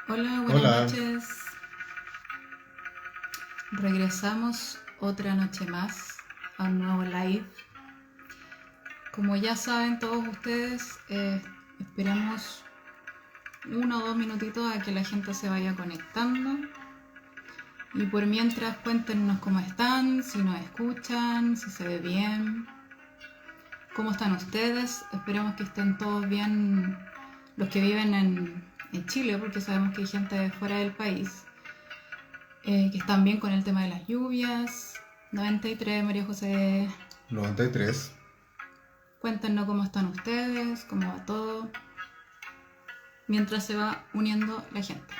Hola, buenas Hola, noches. Regresamos otra noche más a un nuevo live. Como ya saben todos ustedes, esperamos 1 o 2 minutitos a que la gente se vaya conectando. Y por mientras cuéntenos cómo están, si nos escuchan, si se ve bien, cómo están ustedes. Esperemos que estén todos bien los que viven en Chile, porque sabemos que hay gente fuera del país. Que están bien con el tema de las lluvias. 93, María José, 93. cuéntenos cómo están ustedes, cómo va todo, mientras se va uniendo la gente.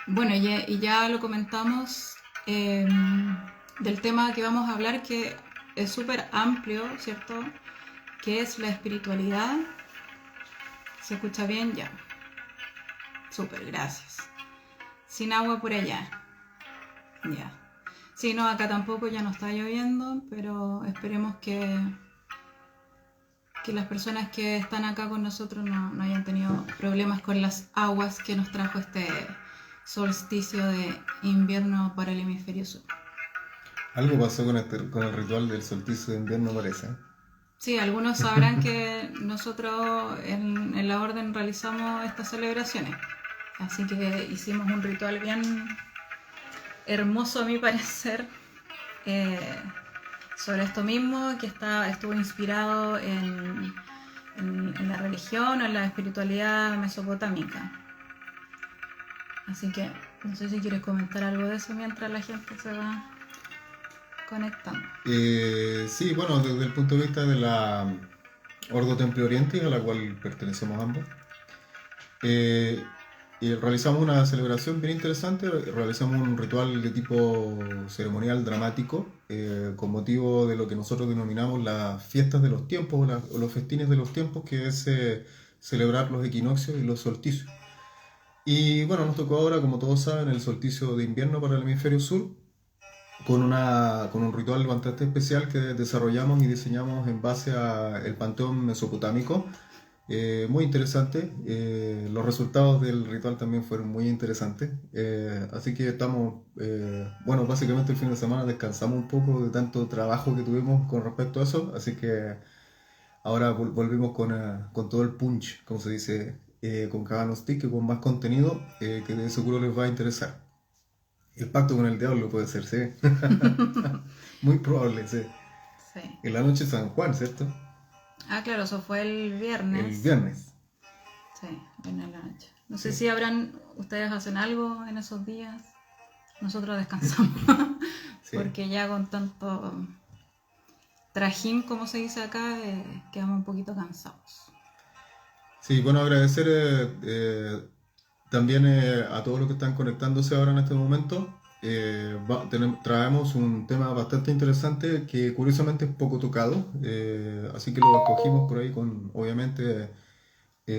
Bueno, y ya lo comentamos del tema que vamos a hablar, que es súper amplio, ¿cierto? Que es la espiritualidad. ¿Se escucha bien? Ya. Súper, gracias. Sin agua por allá. Ya. Sí, no, acá tampoco ya no está lloviendo, pero esperemos que las personas que están acá con nosotros no hayan tenido problemas con las aguas que nos trajo este solsticio de invierno para el hemisferio sur. Algo pasó con el ritual del solsticio de invierno, parece. Sí, algunos sabrán que nosotros en la orden realizamos estas celebraciones, así que hicimos un ritual bien hermoso a mi parecer, eh, sobre esto mismo, que estuvo inspirado en la religión o en la espiritualidad mesopotámica. Así que no sé si quieres comentar algo de eso mientras la gente se va conectando. Sí, bueno, desde el punto de vista de la Ordo Templo Oriente, a la cual pertenecemos ambos, eh, y realizamos una celebración bien interesante, realizamos un ritual de tipo ceremonial dramático, con motivo de lo que nosotros denominamos las fiestas de los tiempos o los festines de los tiempos, que es celebrar los equinoccios y los solsticios. Y bueno, nos tocó ahora, como todos saben, el solsticio de invierno para el hemisferio sur, con un ritual bastante especial que desarrollamos y diseñamos en base al panteón mesopotámico. Muy interesante. Los resultados del ritual también fueron muy interesantes. Así que estamos, bueno, básicamente el fin de semana descansamos un poco de tanto trabajo que tuvimos con respecto a eso. Así que ahora volvimos con todo el punch, como se dice, con cada stick, con más contenido, que de seguro les va a interesar. El pacto con el diablo puede ser, sí. Muy probable, sí. Sí. En la noche de San Juan, ¿cierto? Ah, claro, eso fue el El viernes. viernes. Sí, viernes en la noche. No sé Sí. si ustedes hacen algo en esos días. Nosotros descansamos. Sí. Porque ya con tanto trajín, como se dice acá, quedamos un poquito cansados. Sí, bueno, agradecer también a todos los que están conectándose ahora en este momento. Traemos un tema bastante interesante que curiosamente es poco tocado, así que lo escogimos por ahí con, obviamente,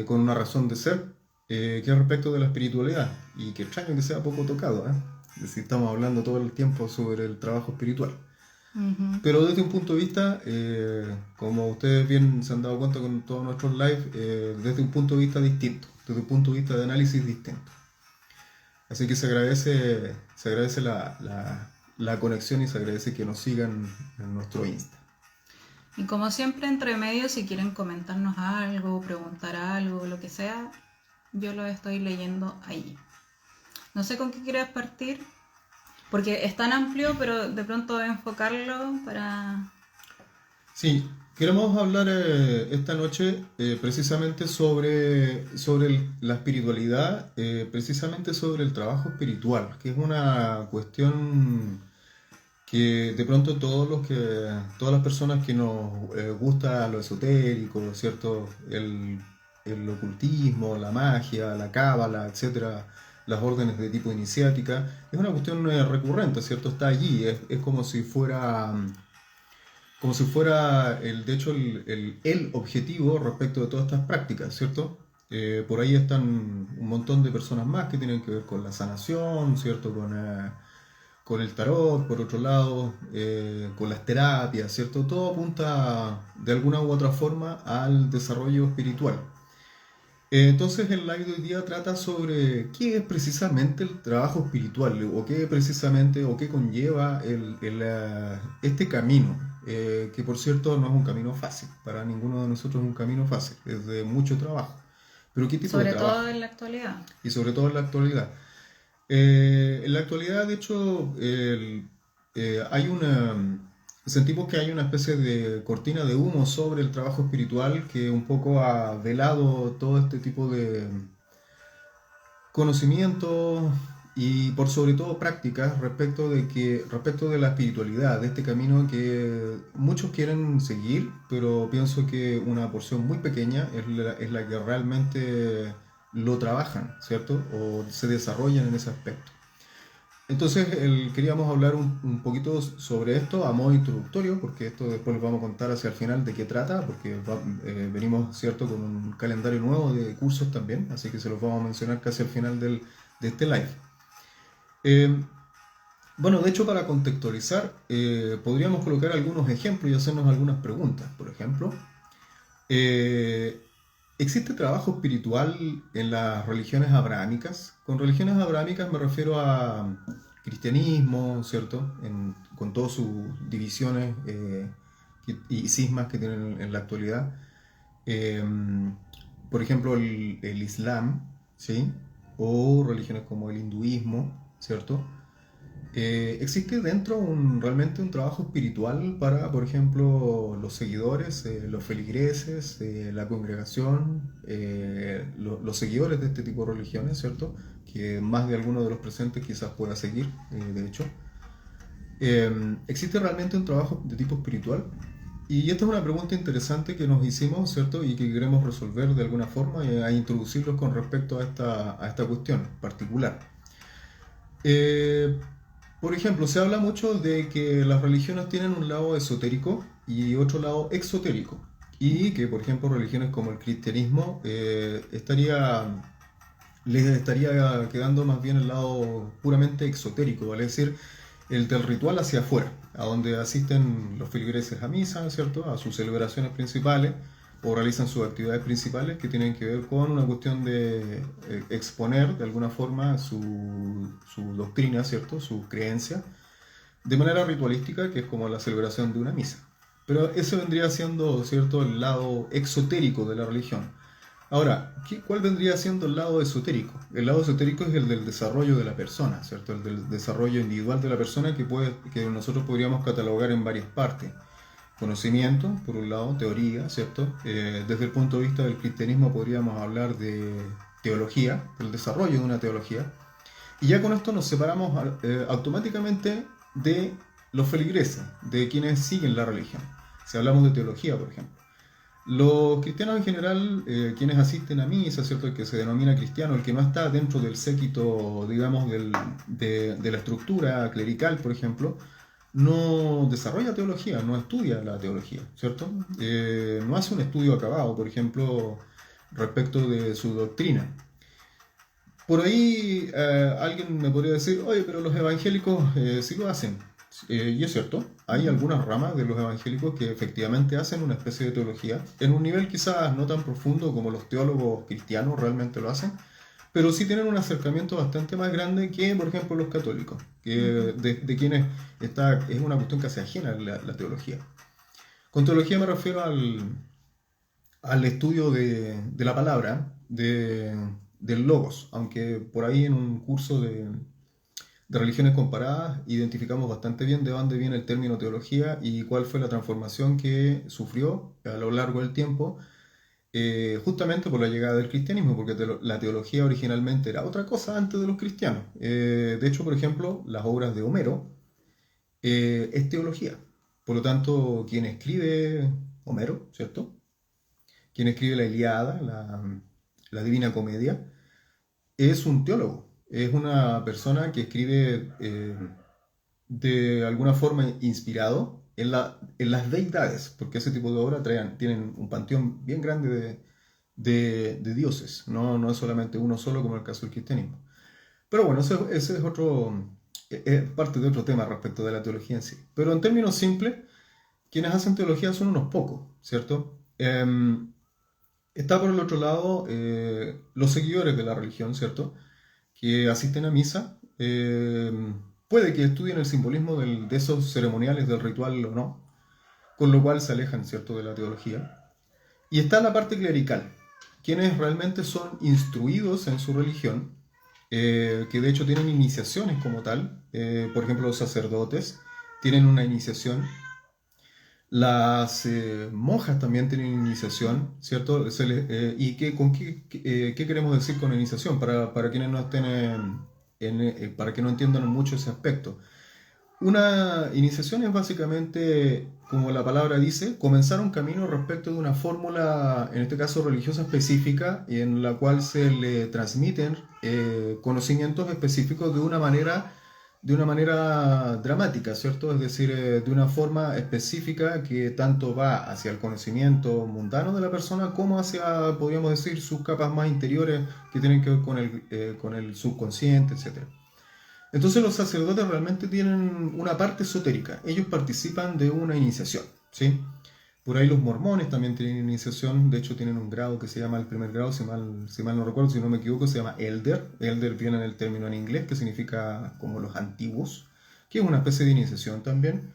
con una razón de ser, que es respecto de la espiritualidad, y que extraño que sea poco tocado, ¿eh? Es decir, estamos hablando todo el tiempo sobre el trabajo espiritual. Ujú. Pero desde un punto de vista, como ustedes bien se han dado cuenta con todos nuestros live, desde un punto de vista distinto, desde un punto de vista de análisis distinto. Así que se agradece la conexión y se agradece que nos sigan en nuestro Insta. Y como siempre, entre medio, si quieren comentarnos algo, preguntar algo, lo que sea, yo lo estoy leyendo ahí. No sé con qué quieres partir, porque es tan amplio, pero de pronto enfocarlo para... Sí, queremos hablar esta noche precisamente sobre la espiritualidad, precisamente sobre el trabajo espiritual, que es una cuestión que de pronto todas las personas que nos gusta lo esotérico, ¿cierto? El ocultismo, la magia, la cábala, etcétera, las órdenes de tipo iniciática, es una cuestión recurrente, ¿cierto? Está allí, es como si fuera de hecho el objetivo respecto de todas estas prácticas, ¿cierto? Por ahí están un montón de personas más que tienen que ver con la sanación, ¿cierto? Con el tarot, por otro lado, con las terapias, ¿cierto? Todo apunta de alguna u otra forma al desarrollo espiritual. Entonces el live de hoy día trata sobre qué es precisamente el trabajo espiritual o qué precisamente o qué conlleva este camino, que por cierto no es un camino fácil, para ninguno de nosotros es un camino fácil, es de mucho trabajo. Pero ¿qué tipo de Sobre todo trabajo? en la actualidad. Y sobre todo en la actualidad. En la actualidad, de hecho, hay sentimos que hay una especie de cortina de humo sobre el trabajo espiritual que un poco ha velado todo este tipo de conocimientos y por sobre todo prácticas respecto de la espiritualidad, de este camino que muchos quieren seguir, pero pienso que una porción muy pequeña es la que realmente lo trabajan, ¿cierto? O se desarrollan en ese aspecto. Entonces queríamos hablar un poquito sobre esto a modo introductorio, porque esto después les vamos a contar hacia el final de qué trata, porque venimos, ¿cierto?, con un calendario nuevo de cursos también, así que se los vamos a mencionar casi al final de este live. Eh, bueno, de hecho, para contextualizar, podríamos colocar algunos ejemplos y hacernos algunas preguntas. Por ejemplo, eh, ¿existe trabajo espiritual en las religiones abrahámicas? Con religiones abrahámicas me refiero a cristianismo, ¿cierto? Con todas sus divisiones y cismas que tienen en la actualidad. Eh, por ejemplo, el Islam, ¿sí? O religiones como el hinduismo, ¿cierto? ¿Existe dentro realmente un trabajo espiritual para, por ejemplo, los seguidores, los feligreses, la congregación, los seguidores de este tipo de religiones, ¿cierto? Que más de alguno de los presentes quizás pueda seguir, de hecho. ¿Existe realmente un trabajo de tipo espiritual? Y esta es una pregunta interesante que nos hicimos, ¿cierto? Y que queremos resolver de alguna forma y a introducirlos con respecto a esta cuestión particular. Eh, por ejemplo, se habla mucho de que las religiones tienen un lado esotérico y otro lado exotérico. Y que, por ejemplo, religiones como el cristianismo les estaría quedando más bien el lado puramente exotérico, vale decir, el del ritual hacia afuera, a donde asisten los feligreses a misa, ¿cierto? A sus celebraciones principales o realizan sus actividades principales que tienen que ver con una cuestión de exponer de alguna forma su doctrina, ¿cierto? Su creencia, de manera ritualística, que es como la celebración de una misa. Pero eso vendría siendo, ¿cierto?, el lado exotérico de la religión. Ahora, ¿cuál vendría siendo el lado esotérico? El lado esotérico es el del desarrollo de la persona, ¿cierto? El del desarrollo individual de la persona que nosotros podríamos catalogar en varias partes. Conocimiento, por un lado, teoría, ¿cierto? Desde el punto de vista del cristianismo podríamos hablar de teología, del desarrollo de una teología. Y ya con esto nos separamos automáticamente de los feligreses, de quienes siguen la religión. Si hablamos de teología, por ejemplo. Los cristianos en general, quienes asisten a misa, ¿cierto? El que se denomina cristiano, el que no está dentro del séquito, digamos, de la estructura clerical, por ejemplo, no desarrolla teología, no estudia la teología, ¿cierto? No hace un estudio acabado, por ejemplo, respecto de su doctrina. Por ahí alguien me podría decir, oye, pero los evangélicos sí lo hacen. Y es cierto, hay algunas ramas de los evangélicos que efectivamente hacen una especie de teología, en un nivel quizás no tan profundo como los teólogos cristianos realmente lo hacen, pero sí tienen un acercamiento bastante más grande que, por ejemplo, los católicos, de quienes es una cuestión casi ajena a la teología. Con teología me refiero al estudio de la palabra, del logos, aunque por ahí en un curso de religiones comparadas identificamos bastante bien de dónde viene el término teología y cuál fue la transformación que sufrió a lo largo del tiempo, justamente por la llegada del cristianismo, porque la teología originalmente era otra cosa antes de los cristianos. De hecho, por ejemplo, las obras de Homero es teología. Por lo tanto, quien escribe Homero, ¿cierto? Quien escribe la Ilíada, la Divina Comedia, es un teólogo. Es una persona que escribe de alguna forma inspirado en las deidades, porque ese tipo de obras tienen un panteón bien grande de dioses, no es solamente uno solo como en el caso del cristianismo. Pero bueno, ese es es parte de otro tema respecto de la teología en sí. Pero en términos simples, quienes hacen teología son unos pocos, ¿cierto? Está por el otro lado los seguidores de la religión, ¿cierto? Que asisten a misa. Puede que estudien el simbolismo de esos ceremoniales del ritual o no, con lo cual se alejan, ¿cierto?, de la teología. Y está la parte clerical, quienes realmente son instruidos en su religión, que de hecho tienen iniciaciones como tal. Por ejemplo, los sacerdotes tienen una iniciación. Las monjas también tienen iniciación, ¿cierto? ¿Y qué queremos decir con iniciación? Para quienes no estén para que no entiendan mucho ese aspecto. Una iniciación es básicamente, como la palabra dice, comenzar un camino respecto de una fórmula, en este caso religiosa específica, y en la cual se le transmiten conocimientos específicos de una manera dramática, ¿cierto? Es decir, de una forma específica que tanto va hacia el conocimiento mundano de la persona como hacia, podríamos decir, sus capas más interiores que tienen que ver con el subconsciente, etcétera. Entonces los sacerdotes realmente tienen una parte esotérica. Ellos participan de una iniciación, ¿sí? Por ahí los mormones también tienen iniciación. De hecho tienen un grado que se llama el primer grado, si mal no recuerdo, si no me equivoco, se llama Elder. Elder viene del término en inglés que significa como los antiguos, que es una especie de iniciación también.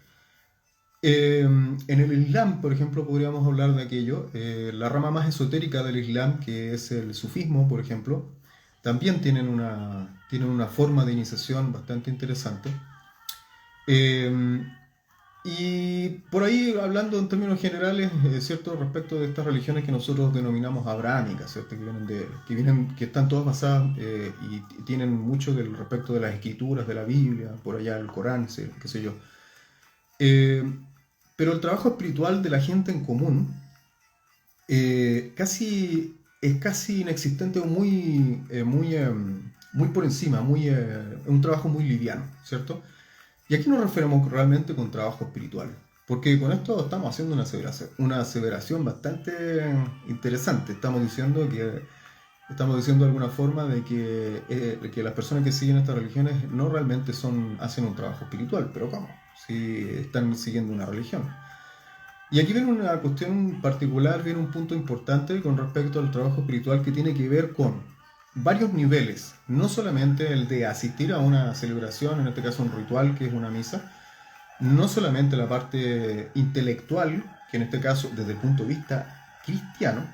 En el Islam, por ejemplo, podríamos hablar de aquello. La rama más esotérica del Islam, que es el sufismo, por ejemplo, también tienen una forma de iniciación bastante interesante. Eh, y por ahí, hablando en términos generales, ¿cierto? Respecto de estas religiones que nosotros denominamos abrahámicas, ¿cierto? Que están todas basadas y tienen mucho del respecto de las escrituras, de la Biblia, por allá el Corán, qué sé yo. Eh, pero el trabajo espiritual de la gente en común es casi inexistente o muy por encima, un trabajo muy liviano, ¿cierto? ¿Y a qué nos referimos realmente con trabajo espiritual? Porque con esto estamos haciendo una aseveración bastante interesante. Estamos diciendo de alguna forma de que las personas que siguen estas religiones no realmente hacen un trabajo espiritual, pero ¿cómo? Si están siguiendo una religión. Y aquí viene una cuestión particular, viene un punto importante con respecto al trabajo espiritual que tiene que ver con varios niveles, no solamente el de asistir a una celebración, en este caso un ritual que es una misa, no solamente la parte intelectual, que en este caso desde el punto de vista cristiano,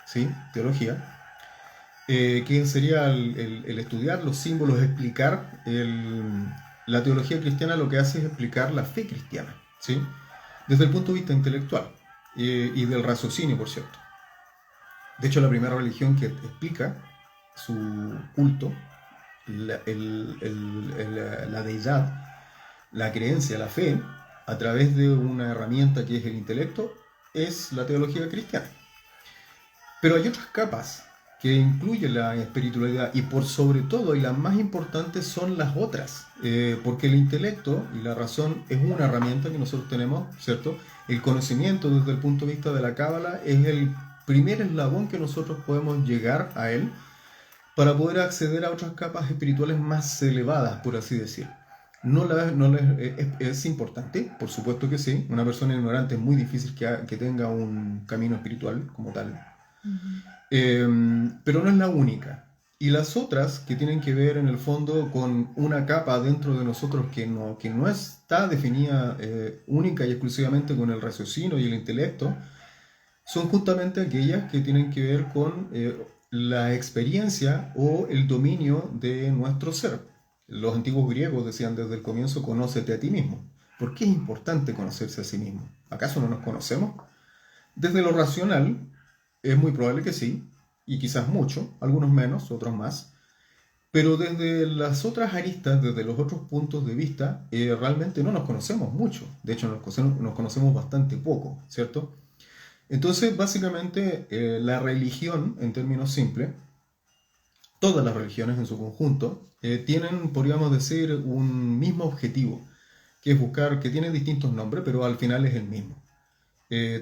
¿sí? Teología, que sería el estudiar los símbolos, la teología cristiana lo que hace es explicar la fe cristiana, ¿sí? Desde el punto de vista intelectual y del raciocinio, por cierto. De hecho, la primera religión que explica su culto, la deidad, la creencia, la fe, a través de una herramienta que es el intelecto, es la teología cristiana. Pero hay otras capas que incluyen la espiritualidad y por sobre todo y las más importantes son las otras, porque el intelecto y la razón es una herramienta que nosotros tenemos, ¿cierto? El conocimiento desde el punto de vista de la cábala es el primer eslabón que nosotros podemos llegar a él para poder acceder a otras capas espirituales más elevadas, por así decir. Es importante, por supuesto que sí. Una persona ignorante es muy difícil que tenga un camino espiritual como tal. Ujú. Pero no es la única. Y las otras que tienen que ver en el fondo con una capa dentro de nosotros que no está definida única y exclusivamente con el raciocinio y el intelecto, son justamente aquellas que tienen que ver con la experiencia o el dominio de nuestro ser. Los antiguos griegos decían desde el comienzo, conócete a ti mismo. ¿Por qué es importante conocerse a sí mismo? ¿Acaso no nos conocemos? Desde lo racional, es muy probable que sí, y quizás mucho, algunos menos, otros más, pero desde las otras aristas, desde los otros puntos de vista, realmente no nos conocemos mucho. De hecho, nos conocemos bastante poco, ¿cierto? Entonces, básicamente, la religión, en términos simples, todas las religiones en su conjunto, tienen, podríamos decir, un mismo objetivo, que es buscar, que tiene distintos nombres, pero al final es el mismo.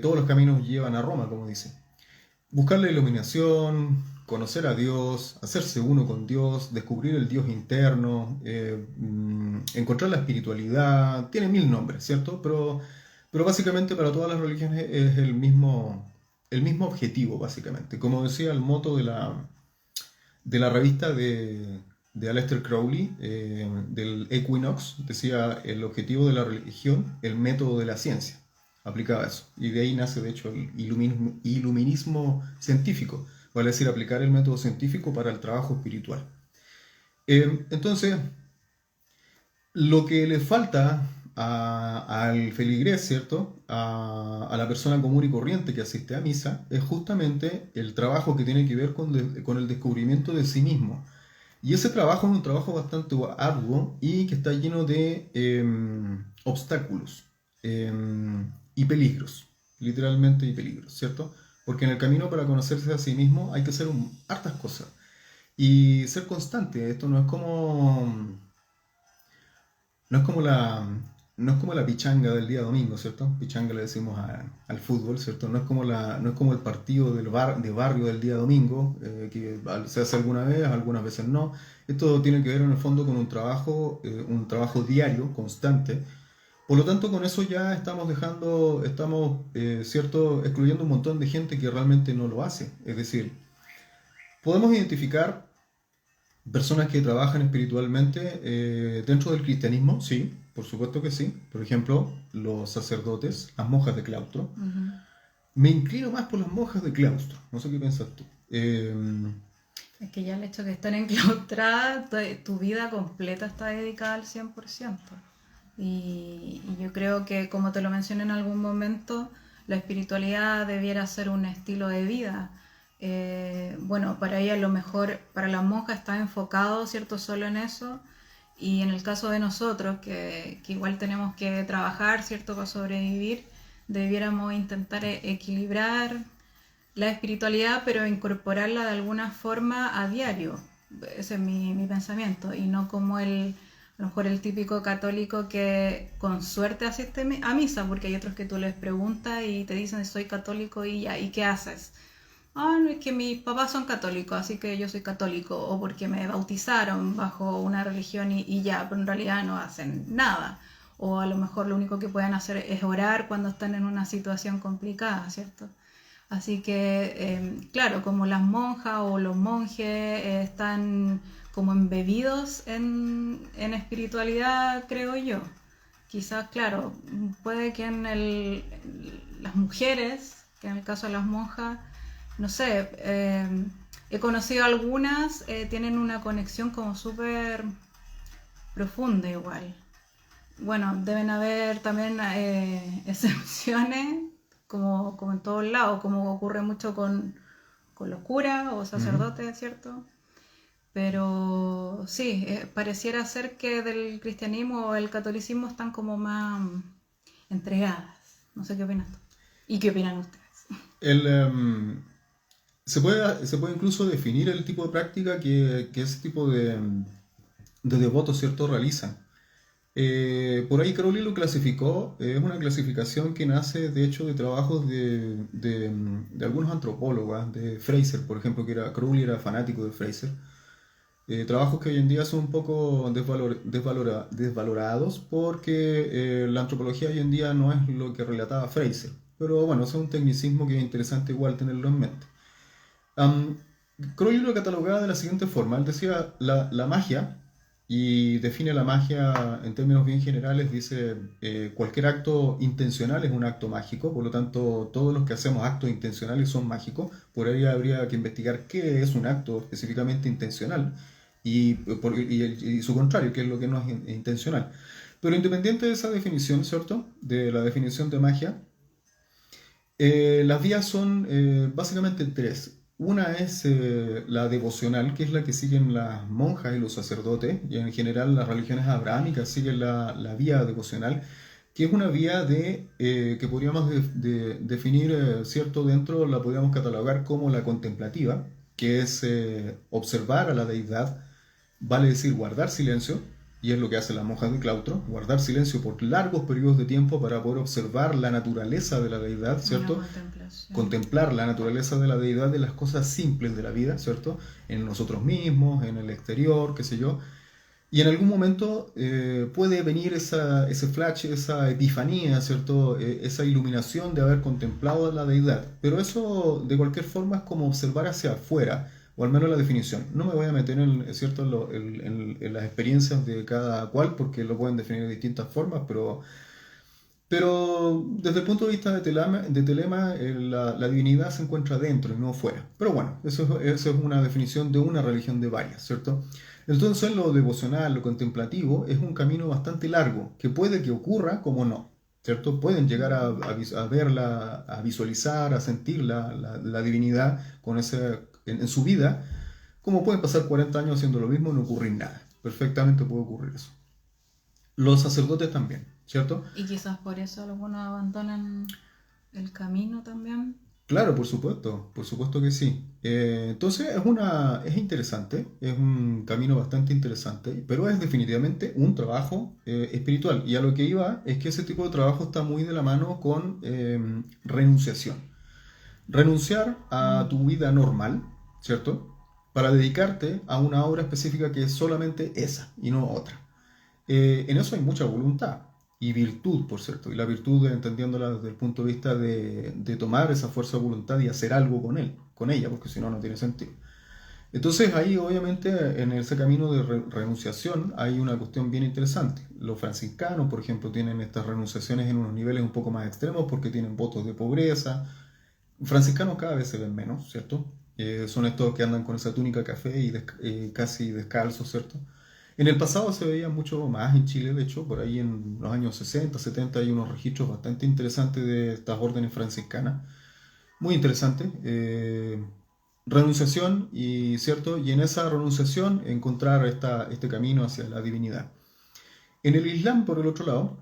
Todos los caminos llevan a Roma, como dice. Buscar la iluminación, conocer a Dios, hacerse uno con Dios, descubrir el Dios interno, encontrar la espiritualidad, tiene mil nombres, ¿cierto? Pero básicamente para todas las religiones es el mismo objetivo, básicamente. Como decía el moto de la revista de Aleister Crowley, del Equinox, decía el objetivo de la religión, el método de la ciencia. Aplicaba eso. Y de ahí nace, de hecho, el iluminismo científico, vale decir, aplicar el método científico para el trabajo espiritual. Entonces, lo que le falta al feligrés, ¿cierto? A la persona común y corriente que asiste a misa, es justamente el trabajo que tiene que ver con el descubrimiento de sí mismo. Y ese trabajo es un trabajo bastante arduo y que está lleno de obstáculos y peligros, literalmente y peligros, ¿cierto? Porque en el camino para conocerse a sí mismo hay que hacer hartas cosas y ser constante. Esto no es como no es como la pichanga del día domingo, ¿cierto? Pichanga le decimos al fútbol, ¿cierto? No es como el partido de barrio del día domingo, que se hace alguna vez, algunas veces no. Esto tiene que ver en el fondo con un trabajo diario, constante. Por lo tanto, con eso ya ¿cierto? Excluyendo un montón de gente que realmente no lo hace. Es decir, podemos identificar personas que trabajan espiritualmente dentro del cristianismo, sí, por supuesto que sí. Por ejemplo, los sacerdotes, las monjas de claustro. Ujú. Me inclino más por las monjas de claustro. No sé qué piensas tú. Es que ya el hecho de estar enclaustrada, tu vida completa está dedicada al 100%. Y yo creo que, como te lo mencioné en algún momento, la espiritualidad debiera ser un estilo de vida. Bueno, para ella a lo mejor, para la monja está enfocado, ¿cierto?, solo en eso. Y en el caso de nosotros, que igual tenemos que trabajar, ¿cierto?, para sobrevivir, debiéramos intentar equilibrar la espiritualidad, pero incorporarla de alguna forma a diario. Ese es mi pensamiento, y no como a lo mejor el típico católico que con suerte asiste a misa, porque hay otros que tú les preguntas y te dicen soy católico y ya, ¿y qué haces? Ah, no, es que mis papás son católicos, así que yo soy católico, o porque me bautizaron bajo una religión y ya, pero en realidad no hacen nada. O a lo mejor lo único que pueden hacer es orar cuando están en una situación complicada, ¿cierto? Así que, claro, como las monjas o los monjes están como embebidos en espiritualidad, creo yo. Quizás, claro, puede que las mujeres, que en el caso de las monjas, no sé, he conocido algunas, tienen una conexión como súper profunda igual. Bueno, deben haber también excepciones, como en todos lados, como ocurre mucho con los curas o Ujú. sacerdotes, ¿cierto? Pero sí, pareciera ser que del cristianismo o el catolicismo están como más entregadas. No sé qué opinas tú. ¿Y qué opinan ustedes? El, se puede incluso definir el tipo de práctica que ese tipo de devotos, ¿cierto?, realizan. Por ahí Crowley lo clasificó, es una clasificación que nace de hecho de trabajos de algunos antropólogos, de Fraser, por ejemplo, Crowley era fanático de Fraser. Trabajos que hoy en día son un poco desvalorados porque la antropología hoy en día no es lo que relataba Fraser. Pero bueno, eso es un tecnicismo que es interesante igual tenerlo en mente. Um, Crowley lo catalogaba de la siguiente forma. Él decía la magia, y define la magia en términos bien generales, dice cualquier acto intencional es un acto mágico, por lo tanto todos los que hacemos actos intencionales son mágicos. Por ahí habría que investigar qué es un acto específicamente intencional y su contrario, qué es lo que no es intencional. Pero independiente de esa definición, ¿cierto? De la definición de magia, las vías son básicamente tres. Una es la devocional, que es la que siguen las monjas y los sacerdotes, y en general las religiones abrahámicas siguen la vía devocional, que es una vía que podríamos definir, ¿cierto? Dentro la podríamos catalogar como la contemplativa, que es observar a la deidad, vale decir guardar silencio, y es lo que hace la monja de claustro, guardar silencio por largos periodos de tiempo para poder observar la naturaleza de la deidad, Una ¿cierto? contemplación. Contemplar la naturaleza de la deidad, de las cosas simples de la vida, ¿cierto? En nosotros mismos, en el exterior, qué sé yo. Y en algún momento puede venir ese flash, esa epifanía, ¿cierto? Esa iluminación de haber contemplado a la deidad. Pero eso, de cualquier forma, es como observar hacia afuera, o al menos la definición. No me voy a meter ¿cierto? En las experiencias de cada cual, porque lo pueden definir de distintas formas, pero desde el punto de vista de Telema la divinidad se encuentra dentro y no fuera. Pero bueno, eso es una definición de una religión de varias, ¿cierto? Entonces lo devocional, lo contemplativo, es un camino bastante largo, que puede que ocurra como no, ¿cierto? Pueden llegar a verla, a visualizar, a sentir la divinidad en su vida, como pueden pasar 40 años haciendo lo mismo y no ocurrir nada. Perfectamente puede ocurrir eso. Los sacerdotes también, ¿cierto? Y quizás por eso algunos abandonan el camino también. Claro, por supuesto que sí. Entonces es interesante, es un camino bastante interesante, pero es definitivamente un trabajo espiritual. Y a lo que iba es que ese tipo de trabajo está muy de la mano con renunciación. Renunciar a tu vida normal, ¿cierto? Para dedicarte a una obra específica que es solamente esa y no otra. En eso hay mucha voluntad y virtud, por cierto, y la virtud entendiéndola desde el punto de vista de tomar esa fuerza de voluntad y hacer algo con ella, porque si no, no tiene sentido. Entonces ahí obviamente en ese camino de renunciación hay una cuestión bien interesante. Los franciscanos, por ejemplo, tienen estas renunciaciones en unos niveles un poco más extremos porque tienen votos de pobreza. Franciscanos cada vez se ven menos, ¿cierto? Son estos que andan con esa túnica café y casi descalzos, ¿cierto? En el pasado se veía mucho más en Chile, de hecho, por ahí en los años 60, 70 hay unos registros bastante interesantes de estas órdenes franciscanas, muy interesantes, renunciación y, ¿cierto? Y en esa renunciación encontrar este camino hacia la divinidad. En el Islam, por el otro lado,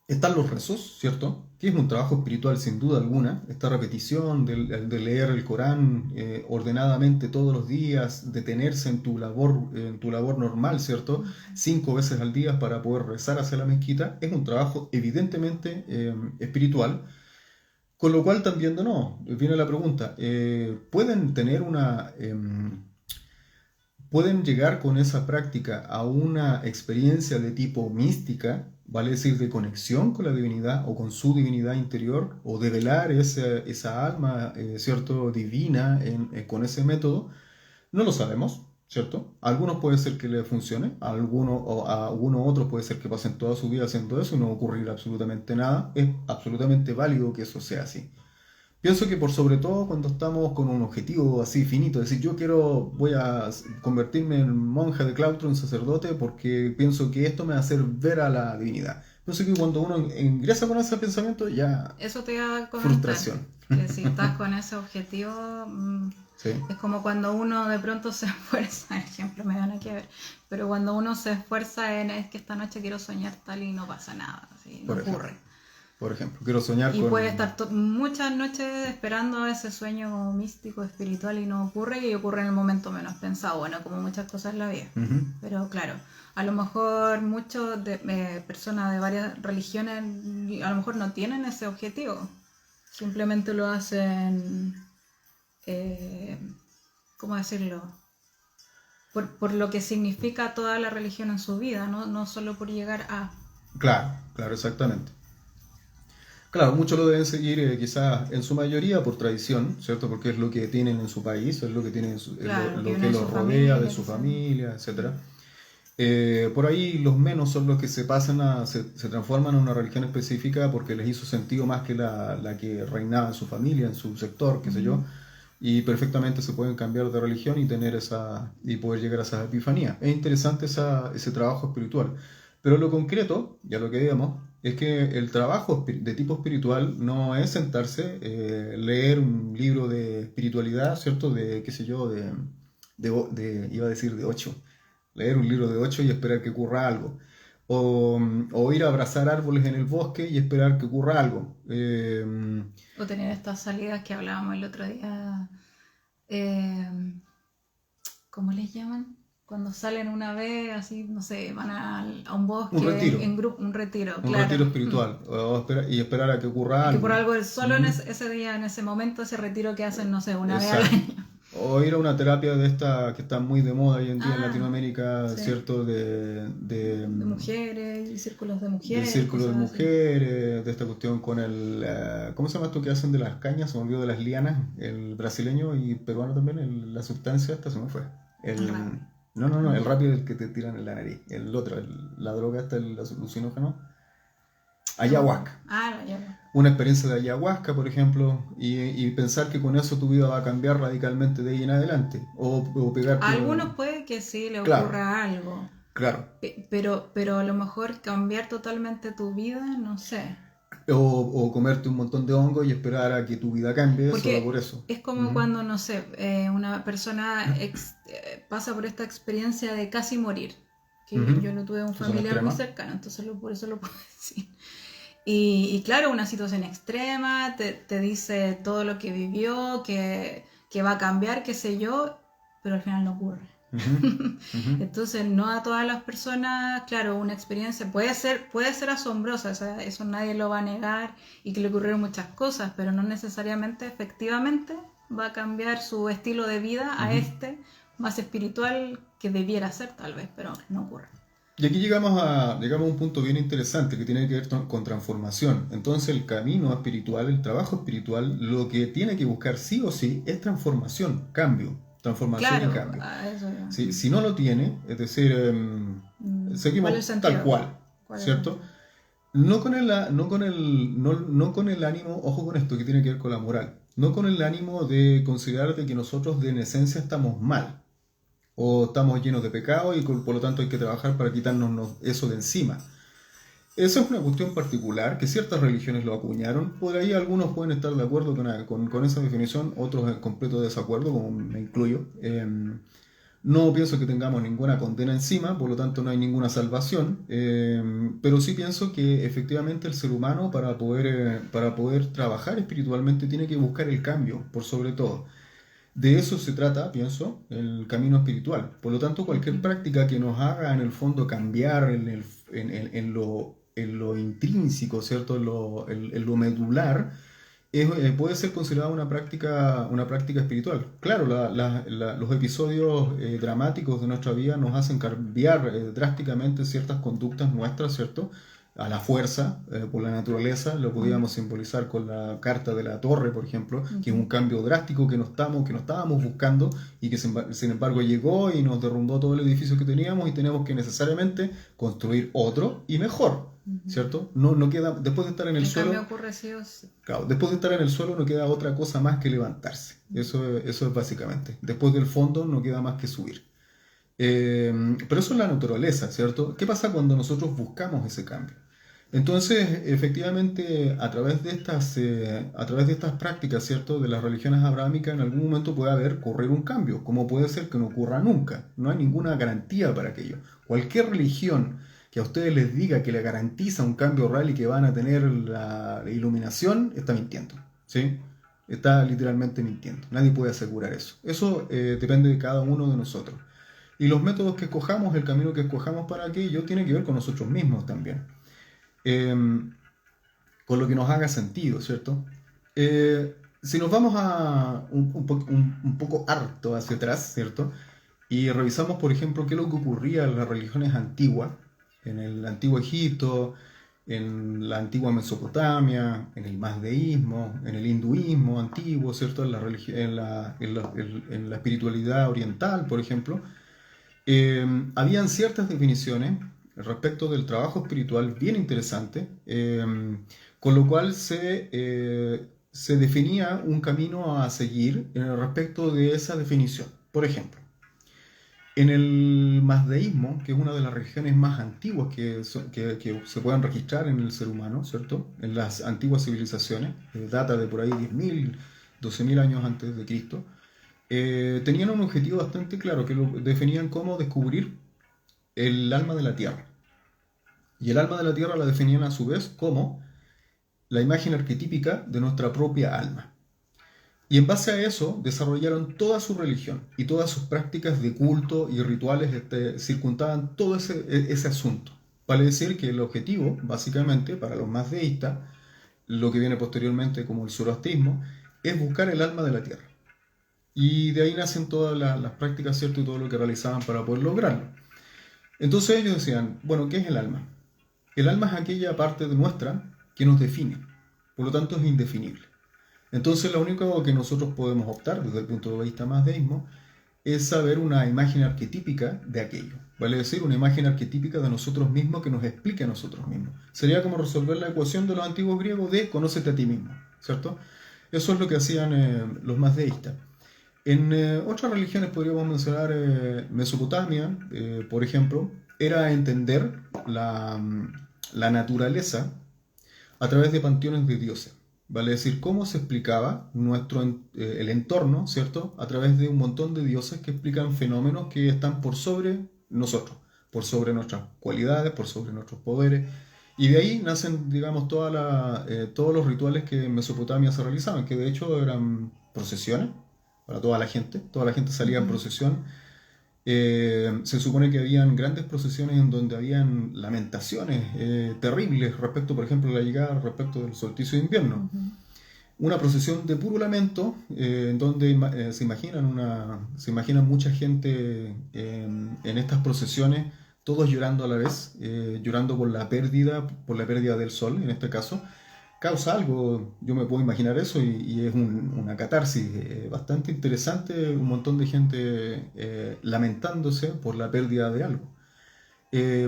están los rezos, ¿cierto? Que es un trabajo espiritual sin duda alguna. Esta repetición de leer el Corán ordenadamente todos los días, detenerse en tu labor normal, ¿cierto? 5 veces al día para poder rezar hacia la mezquita, es un trabajo evidentemente espiritual. Con lo cual también viene la pregunta, ¿pueden llegar con esa práctica a una experiencia de tipo mística, vale decir, de conexión con la divinidad o con su divinidad interior, o de velar esa alma, ¿cierto?, divina con ese método? No lo sabemos, ¿cierto? A algunos puede ser que les funcione, a algunos otros puede ser que pasen toda su vida haciendo eso y no ocurrirá absolutamente nada. Es absolutamente válido que eso sea así. Pienso que por sobre todo cuando estamos con un objetivo así finito, es decir, voy a convertirme en monje de claustro, en sacerdote, porque pienso que esto me va a hacer ver a la divinidad. Pienso que cuando uno ingresa con ese pensamiento ya... Eso te iba a comentar, frustración. que si estás con ese objetivo, Sí. es como cuando uno de pronto se esfuerza, ejemplo, me van a que ver, pero cuando uno se esfuerza es que esta noche quiero soñar tal y no pasa nada, así, no ocurre. Por ejemplo, quiero soñar y con... puede estar muchas noches esperando ese sueño místico, espiritual y no ocurre, y ocurre en el momento menos pensado, bueno, como muchas cosas en la vida. Ujú. Pero claro, a lo mejor muchas personas de varias religiones a lo mejor no tienen ese objetivo, simplemente lo hacen, ¿cómo decirlo? Por lo que significa toda la religión en su vida, no solo por llegar a... Claro, exactamente. Claro, muchos lo deben seguir quizás en su mayoría por tradición, ¿cierto? Porque es lo que tienen en su país, es lo que tienen Claro, lo que que en los su rodea, familia, de su quizás. familia, etcétera. Por ahí los menos son los que se transforman en una religión específica porque les hizo sentido más que la que reinaba en su familia, en su sector, qué sé yo, y perfectamente se pueden cambiar de religión y poder llegar a esa epifanía. Es interesante ese trabajo espiritual. Pero lo concreto, ya lo que digamos, es que el trabajo de tipo espiritual no es sentarse, leer un libro de espiritualidad, ¿cierto? De, qué sé yo, iba a decir de 8, leer un libro de 8 y esperar que ocurra algo. O ir a abrazar árboles en el bosque y esperar que ocurra algo. O tener estas salidas que hablábamos el otro día, ¿cómo les llaman? Cuando salen una vez, así, no sé, van a un bosque, Un retiro. en grupo, un retiro, Un claro. retiro espiritual. Y esperar a que ocurra algo. Que por algo, solo en ese día, en ese momento, ese retiro que hacen, no sé, una vez al Exacto. año. O ir a una terapia de esta que está muy de moda hoy en día en Ah, Latinoamérica, sí. ¿cierto? De mujeres y círculos de Del mujeres, círculo de cosas así. mujeres, de esta cuestión con el... ¿cómo se llama esto que hacen de las cañas? Se me olvidó, de las lianas, el brasileño y peruano también, la sustancia esta se me fue. El... Rap. No, el No. rápido el que te tiran en la nariz. El otro, la droga esta, el alucinógeno. No. Ayahuasca. Ah, ya. Una experiencia de ayahuasca, por ejemplo, y pensar que con eso tu vida va a cambiar radicalmente de ahí en adelante. O A pegarte algunos un... puede que sí le Claro, ocurra algo, claro. pero a lo mejor cambiar totalmente tu vida, no sé. O comerte un montón de hongos y esperar a que tu vida cambie solo por Porque eso. es como Ujú. cuando, no sé, una persona pasa por esta experiencia de casi morir. Que Ujú. yo lo tuve de un Que son familiar muy extremas. cercano, entonces por eso lo puedo decir. Y claro, una situación extrema, te dice todo lo que vivió, que va a cambiar, qué sé yo, pero al final no ocurre. Ujú, ujú. Entonces, no a todas las personas, claro, una experiencia puede ser asombrosa, o sea, eso nadie lo va a negar y que le ocurrieron muchas cosas, pero no necesariamente, efectivamente, va a cambiar su estilo de vida a Ujú. este más espiritual que debiera ser, tal vez, pero no ocurre. Y aquí llegamos a un punto bien interesante que tiene que ver con transformación. Entonces el camino espiritual, el trabajo espiritual, lo que tiene que buscar sí o sí es transformación, cambio, transformación y Claro, cambio. a eso ya. Si no lo tiene, es decir, ¿Cuál es seguimos el tal sentido? cual, ¿Cuál es el ¿cierto? sentido? No con el ánimo, ojo con esto que tiene que ver con la moral, no con el ánimo de considerar de que nosotros de en esencia estamos mal o estamos llenos de pecado y por lo tanto hay que trabajar para quitarnos eso de encima. Esa es una cuestión particular que ciertas religiones lo acuñaron. Por ahí algunos pueden estar de acuerdo con esa definición, otros en completo desacuerdo, como me incluyo. No pienso que tengamos ninguna condena encima, por lo tanto no hay ninguna salvación, pero sí pienso que efectivamente el ser humano para poder trabajar espiritualmente tiene que buscar el cambio, por sobre todo. De eso se trata, pienso, el camino espiritual. Por lo tanto, cualquier Ujú. práctica que nos haga en el fondo cambiar en lo intrínseco, ¿cierto? En lo medular, puede ser considerada una práctica espiritual. Claro, los episodios dramáticos de nuestra vida nos hacen cambiar drásticamente ciertas conductas nuestras, ¿cierto? A la fuerza, por la naturaleza, lo Mm, podíamos simbolizar con la carta de la torre, por ejemplo, que es un ujú. cambio drástico que no estábamos buscando y que sin embargo llegó y nos derrumbó todo el edificio que teníamos y tenemos que necesariamente construir otro y mejor, Ujú. ¿cierto? No queda, después de estar en el El cambio suelo, ocurre sí o sí. claro, después de estar en el suelo no queda otra cosa más que levantarse. Eso es básicamente. Después del fondo no queda más que subir. Pero eso es la naturaleza, ¿cierto? ¿Qué pasa cuando nosotros buscamos ese cambio? Entonces, efectivamente, a través de estas prácticas, ¿cierto? De las religiones abrahámicas, en algún momento puede ocurrir un cambio, como puede ser que no ocurra nunca. No hay ninguna garantía para aquello. Cualquier religión que a ustedes les diga que le garantiza un cambio real y que van a tener la iluminación, está mintiendo, ¿sí? Está literalmente mintiendo. Nadie puede asegurar eso. Eso depende de cada uno de nosotros. Y los métodos que escojamos, el camino que escojamos para aquello, tiene que ver con nosotros mismos también. Eh, con lo que nos haga sentido, ¿cierto? Si nos vamos a un poco harto hacia atrás, ¿cierto? Y revisamos, por ejemplo, qué es lo que ocurría en las religiones antiguas, en el antiguo Egipto, en la antigua Mesopotamia, en el mazdeísmo, en el hinduismo antiguo, ¿cierto? En la espiritualidad oriental, por ejemplo, habían ciertas definiciones respecto del trabajo espiritual bien interesantes, con lo cual se definía un camino a seguir respecto de esa definición. Por ejemplo, en el mazdeísmo, que es una de las religiones más antiguas que se puedan registrar en el ser humano, ¿cierto? En las antiguas civilizaciones, data de por ahí 10.000, 12.000 años antes de Cristo, tenían un objetivo bastante claro, que lo definían como descubrir el alma de la tierra. Y el alma de la tierra la definían a su vez como la imagen arquetípica de nuestra propia alma. Y en base a eso desarrollaron toda su religión y todas sus prácticas de culto y rituales circundaban todo ese asunto. Vale decir que el objetivo, básicamente, para los más deístas, lo que viene posteriormente como el zoroastrismo, es buscar el alma de la tierra. Y de ahí nacen todas las prácticas, ¿cierto? Y todo lo que realizaban para poder lograrlo. Entonces ellos decían, bueno, ¿qué es el alma? El alma es aquella parte de nuestra que nos define, por lo tanto es indefinible. Entonces lo único que nosotros podemos optar desde el punto de vista más deísmo es saber una imagen arquetípica de aquello. Vale decir, una imagen arquetípica de nosotros mismos que nos explique a nosotros mismos. Sería como resolver la ecuación de los antiguos griegos de conócete a ti mismo, ¿cierto? Eso es lo que hacían los más deístas. En otras religiones podríamos mencionar Mesopotamia, por ejemplo, era entender la naturaleza a través de panteones de dioses. Vale decir, cómo se explicaba el entorno, ¿cierto? A través de un montón de dioses que explican fenómenos que están por sobre nosotros, por sobre nuestras cualidades, por sobre nuestros poderes. Y de ahí nacen, digamos, todos los rituales que en Mesopotamia se realizaban, que de hecho eran procesiones para toda la gente. Toda la gente salía en procesión. Se supone que habían grandes procesiones en donde habían lamentaciones terribles respecto, por ejemplo, a la llegada respecto del solsticio de invierno. Una procesión de puro lamento, en donde se imaginan mucha gente en estas procesiones, todos llorando a la vez, llorando por la pérdida del sol, en este caso. Causa algo, yo me puedo imaginar eso, y es una catarsis bastante interesante, un montón de gente lamentándose por la pérdida de algo. Eh,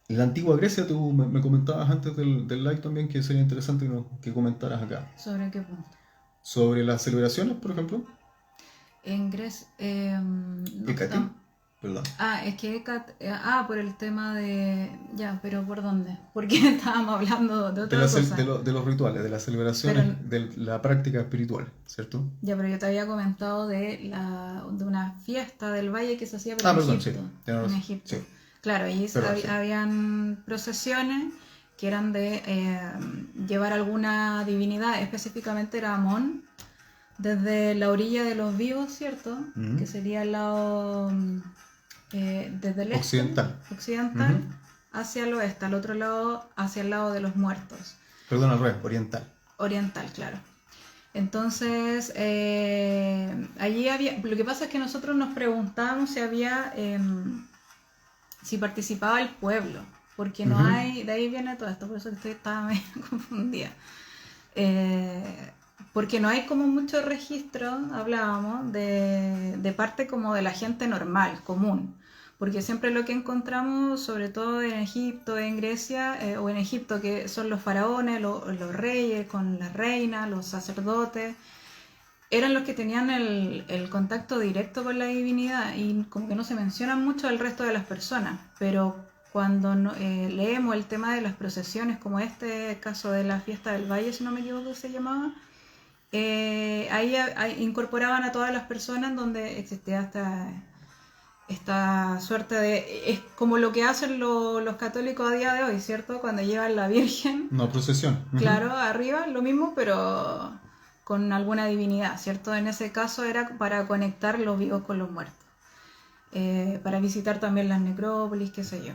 en la antigua Grecia, tú me comentabas antes del live también que sería interesante que comentaras acá. ¿Sobre qué punto? Sobre las celebraciones, por ejemplo. En Grecia... no Hécate, está- perdón. es que por el tema de... Ya, pero ¿por dónde? Porque estábamos hablando de otra cosa. De los rituales, de las celebraciones, Pero- de la práctica espiritual, ¿cierto? Ya, pero yo te había comentado de una fiesta del valle que se hacía Ah, en perdón, Egipto. sí, tienes razón, En Egipto. sí. Claro, y Perdón, sí. habían procesiones que eran de llevar alguna divinidad, específicamente era Amón, desde la orilla de los vivos, ¿cierto? Ujú. Que sería el lado, desde el occidental, Ujú. hacia el oeste, al otro lado, hacia el lado de los muertos. Perdón, al revés, oriental. Oriental, claro. Entonces, allí había, lo que pasa es que nosotros nos preguntábamos si había, si participaba el pueblo, porque no Ujú. hay, de ahí viene todo esto, por eso que estaba medio confundida. Porque no hay como mucho registro, hablábamos, de parte como de la gente normal, común. Porque siempre lo que encontramos, sobre todo en Egipto, en Grecia, o en Egipto, que son los faraones, los reyes con la reina, los sacerdotes, eran los que tenían el contacto directo con la divinidad y como que no se mencionan mucho al resto de las personas. Pero cuando leemos el tema de las procesiones, como este caso de la fiesta del valle, si no me equivoco se llamaba, ahí incorporaban a todas las personas donde existía esta suerte de... Es como lo que hacen los católicos a día de hoy, ¿cierto? Cuando llevan la Virgen, No, procesión. Ujú. claro, arriba, lo mismo, pero con alguna divinidad, ¿cierto? En ese caso era para conectar los vivos con los muertos. Para visitar también las necrópolis, qué sé yo.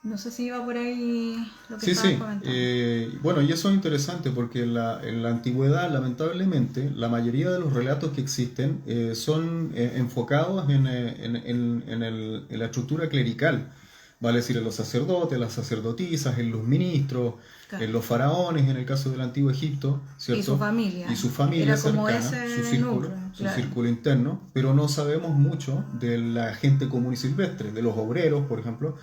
No sé si iba por ahí lo que Sí, estabas sí. comentando. Bueno, y eso es interesante porque en la antigüedad, lamentablemente, la mayoría de los relatos que existen son enfocados en la estructura clerical. Vale decir, en los sacerdotes, las sacerdotisas, en los ministros, Claro. en los faraones, en el caso del antiguo Egipto, ¿cierto? Y su familia. Y su familia Era como cercana, ese su círculo, núcleo, su claro. círculo interno, pero no sabemos mucho de la gente común y silvestre, de los obreros, por ejemplo.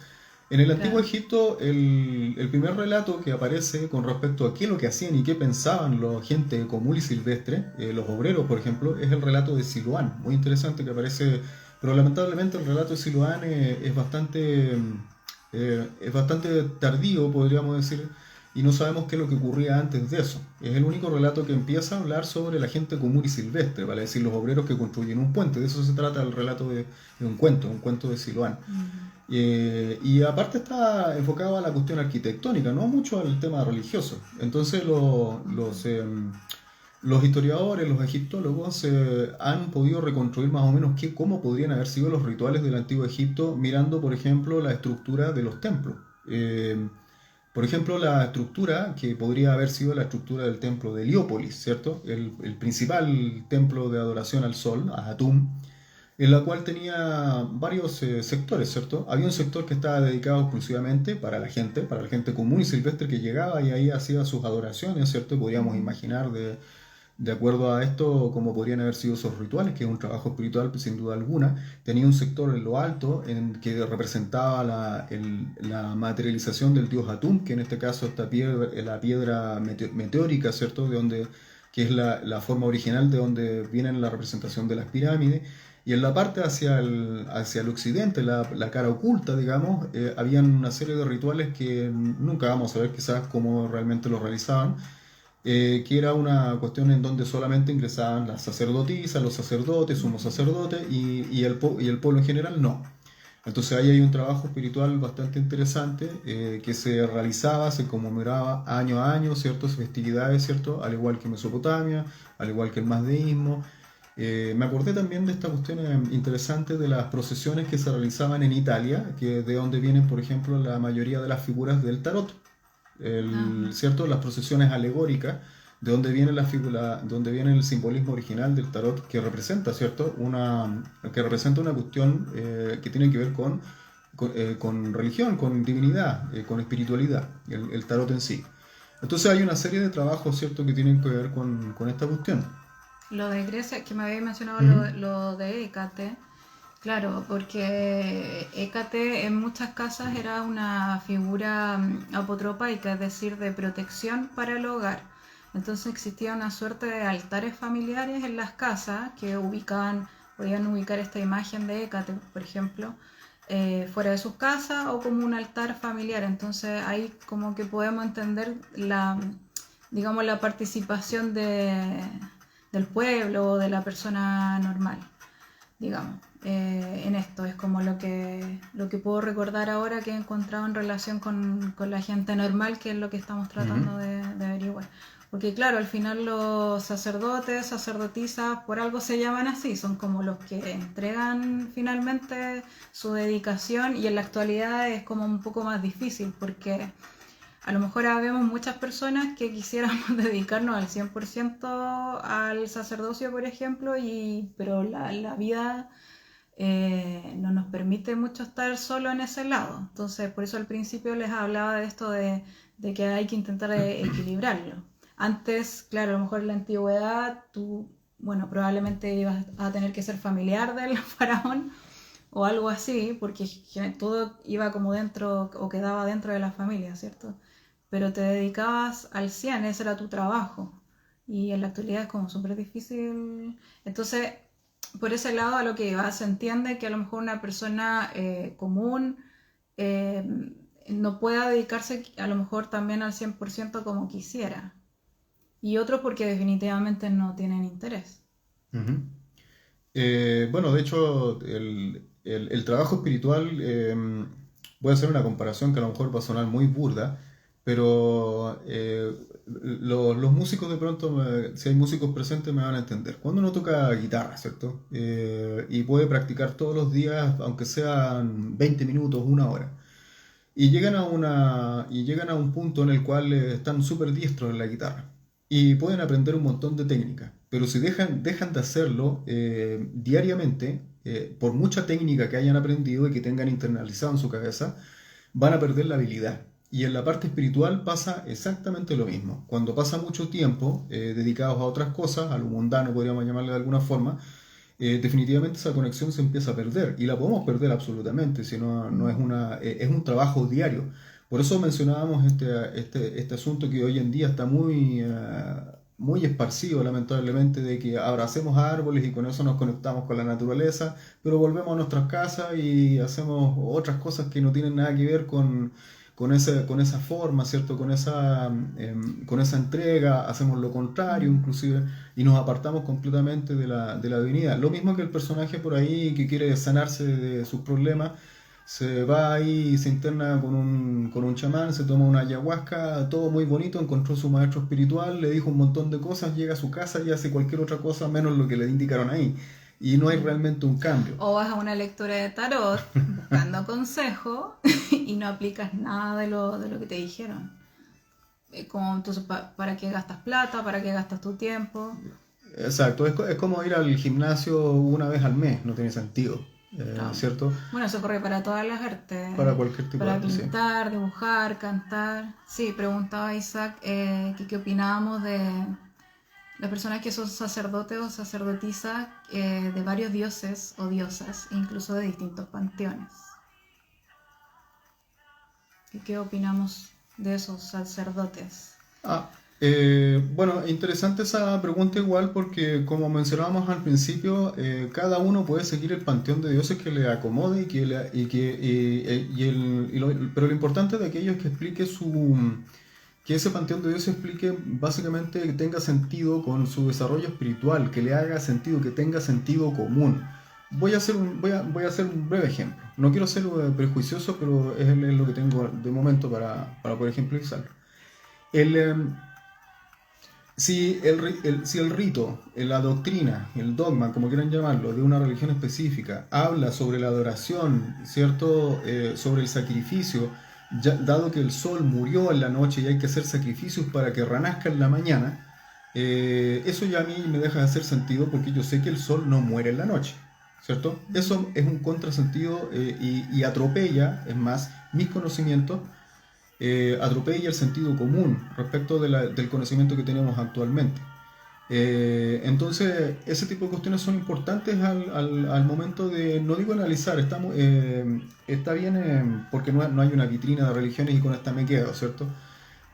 En el antiguo Claro. Egipto, el primer relato que aparece con respecto a qué es lo que hacían y qué pensaban la gente común y silvestre, los obreros, por ejemplo, es el relato de Siloán. Muy interesante que aparece, pero lamentablemente el relato de Siloán es bastante tardío, podríamos decir, y no sabemos qué es lo que ocurría antes de eso. Es el único relato que empieza a hablar sobre la gente común y silvestre, vale decir, los obreros que construyen un puente. De eso se trata el relato de un cuento de Siloán. Y aparte está enfocado a la cuestión arquitectónica, no mucho al tema religioso. Entonces los historiadores, los egiptólogos han podido reconstruir más o menos cómo podrían haber sido los rituales del antiguo Egipto, mirando por ejemplo la estructura de los templos. Por ejemplo, la estructura que podría haber sido la estructura del templo de Heliópolis, ¿cierto? El principal templo de adoración al sol, a Atum, en la cual tenía varios sectores, ¿cierto? Había un sector que estaba dedicado exclusivamente para la gente común y silvestre que llegaba y ahí hacía sus adoraciones, ¿cierto? Podríamos Ujú. imaginar de acuerdo a esto cómo podrían haber sido esos rituales, que es un trabajo espiritual pues, sin duda alguna. Tenía un sector en lo alto en que representaba la materialización del dios Atum, que en este caso esta piedra, la piedra meteórica, ¿cierto? De donde, que es la forma original de donde viene la representación de las pirámides. Y en la parte hacia el occidente, la cara oculta, digamos, habían una serie de rituales que nunca vamos a ver quizás cómo realmente los realizaban, que era una cuestión en donde solamente ingresaban las sacerdotisas, los sacerdotes, sumos sacerdotes y el pueblo en general no. Entonces ahí hay un trabajo espiritual bastante interesante que se realizaba, se conmemoraba año a año ciertas festividades, ¿cierto? Al igual que Mesopotamia, al igual que el mazdeísmo. Me acordé también de esta cuestión interesante de las procesiones que se realizaban en Italia, que de donde vienen, por ejemplo, la mayoría de las figuras del tarot. Ajá. ¿Cierto? Las procesiones alegóricas, de donde viene la figura, donde viene el simbolismo original del tarot que representa, ¿cierto? Que representa una cuestión que tiene que ver con religión, con divinidad, con espiritualidad, el tarot en sí. Entonces hay una serie de trabajos, ¿cierto?, que tienen que ver con esta cuestión. Lo de Grecia, que me habéis mencionado Ujú. lo de Hécate, claro, porque Hécate en muchas casas era una figura apotropaica, es decir, de protección para el hogar. Entonces existía una suerte de altares familiares en las casas que podían ubicar esta imagen de Hécate, por ejemplo, fuera de sus casas o como un altar familiar. Entonces ahí como que podemos entender digamos, la participación del pueblo o de la persona normal, digamos, en esto. Es como lo que puedo recordar ahora que he encontrado en relación con la gente normal, que es lo que estamos Ujú. tratando de averiguar. Porque claro, al final los sacerdotes, sacerdotisas, por algo se llaman así, son como los que entregan finalmente su dedicación y en la actualidad es como un poco más difícil porque a lo mejor habemos muchas personas que quisiéramos dedicarnos al 100% al sacerdocio, por ejemplo, pero la vida no nos permite mucho estar solo en ese lado. Entonces, por eso al principio les hablaba de esto de que hay que intentar equilibrarlo. Antes, claro, a lo mejor en la antigüedad tú, bueno, probablemente ibas a tener que ser familiar del faraón o algo así, porque todo iba como dentro o quedaba dentro de la familia, ¿cierto? Pero te dedicabas al 100, ese era tu trabajo. Y en la actualidad es como súper difícil. Entonces, por ese lado a lo que iba, se entiende que a lo mejor una persona común eh, no pueda dedicarse a lo mejor también al 100% como quisiera. Y otros porque definitivamente no tienen interés. Ujú. Bueno, de hecho, el trabajo espiritual, voy a hacer una comparación que a lo mejor va a sonar muy burda, pero los músicos de pronto, si hay músicos presentes, me van a entender. Cuando uno toca guitarra, ¿cierto? Y puede practicar todos los días, aunque sean 20 minutos, una hora. Y llegan a un punto en el cual están súper diestros en la guitarra y pueden aprender un montón de técnicas, pero si dejan de hacerlo diariamente, por mucha técnica que hayan aprendido y que tengan internalizado en su cabeza, van a perder la habilidad. Y en la parte espiritual pasa exactamente lo mismo. Cuando pasa mucho tiempo dedicados a otras cosas, a lo mundano podríamos llamarle de alguna forma, definitivamente esa conexión se empieza a perder y la podemos perder absolutamente si no es Mm. es un trabajo diario. Por eso mencionábamos este asunto que hoy en día está muy esparcido, lamentablemente, de que abracemos árboles y con eso nos conectamos con la naturaleza, pero volvemos a nuestras casas y hacemos otras cosas que no tienen nada que ver con esa forma, ¿cierto? Con esa entrega, hacemos lo contrario Mm. inclusive y nos apartamos completamente de la divinidad. Lo mismo que el personaje por ahí que quiere sanarse de sus problemas, se va ahí, se interna con un chamán, se toma una ayahuasca, todo muy bonito, encontró su maestro espiritual, le dijo un montón de cosas, llega a su casa y hace cualquier otra cosa menos lo que le indicaron ahí. y no hay realmente un cambio. O vas a una lectura de tarot buscando consejo y no aplicas nada de lo que te dijeron. Como, entonces, ¿para qué gastas plata? ¿Para qué gastas tu tiempo? Exacto, es como ir al gimnasio una vez al mes, no tiene sentido, No. ¿cierto? Bueno, eso corre para todas las artes. Para cualquier tipo de Para arte, sí. pintar, dibujar, cantar. Sí, preguntaba Isaac que qué opinábamos de las personas que son sacerdotes o sacerdotisas de varios dioses o diosas, incluso de distintos panteones. ¿Qué opinamos de esos sacerdotes? Bueno, interesante esa pregunta igual porque como mencionábamos al principio, cada uno puede seguir el panteón de dioses que le acomode pero lo importante de aquello es que explique que ese panteón de dioses explique básicamente que tenga sentido con su desarrollo espiritual, que le haga sentido, que tenga sentido común. Voy a hacer un breve ejemplo. No quiero ser prejuicioso, pero es lo que tengo de momento para poder ejemplizarlo. Si el rito, la doctrina, el dogma, como quieran llamarlo, de una religión específica, habla sobre la adoración, ¿cierto? Sobre el sacrificio, dado que el sol murió en la noche y hay que hacer sacrificios para que renazca en la mañana, eso ya a mí me deja de hacer sentido porque yo sé que el sol no muere en la noche, ¿cierto? Eso es un contrasentido y atropella, es más, mis conocimientos. Atropella el sentido común respecto del conocimiento que tenemos actualmente. Entonces, ese tipo de cuestiones son importantes al momento de, no digo analizar, está bien porque no hay una vitrina de religiones y con esta me quedo, ¿cierto?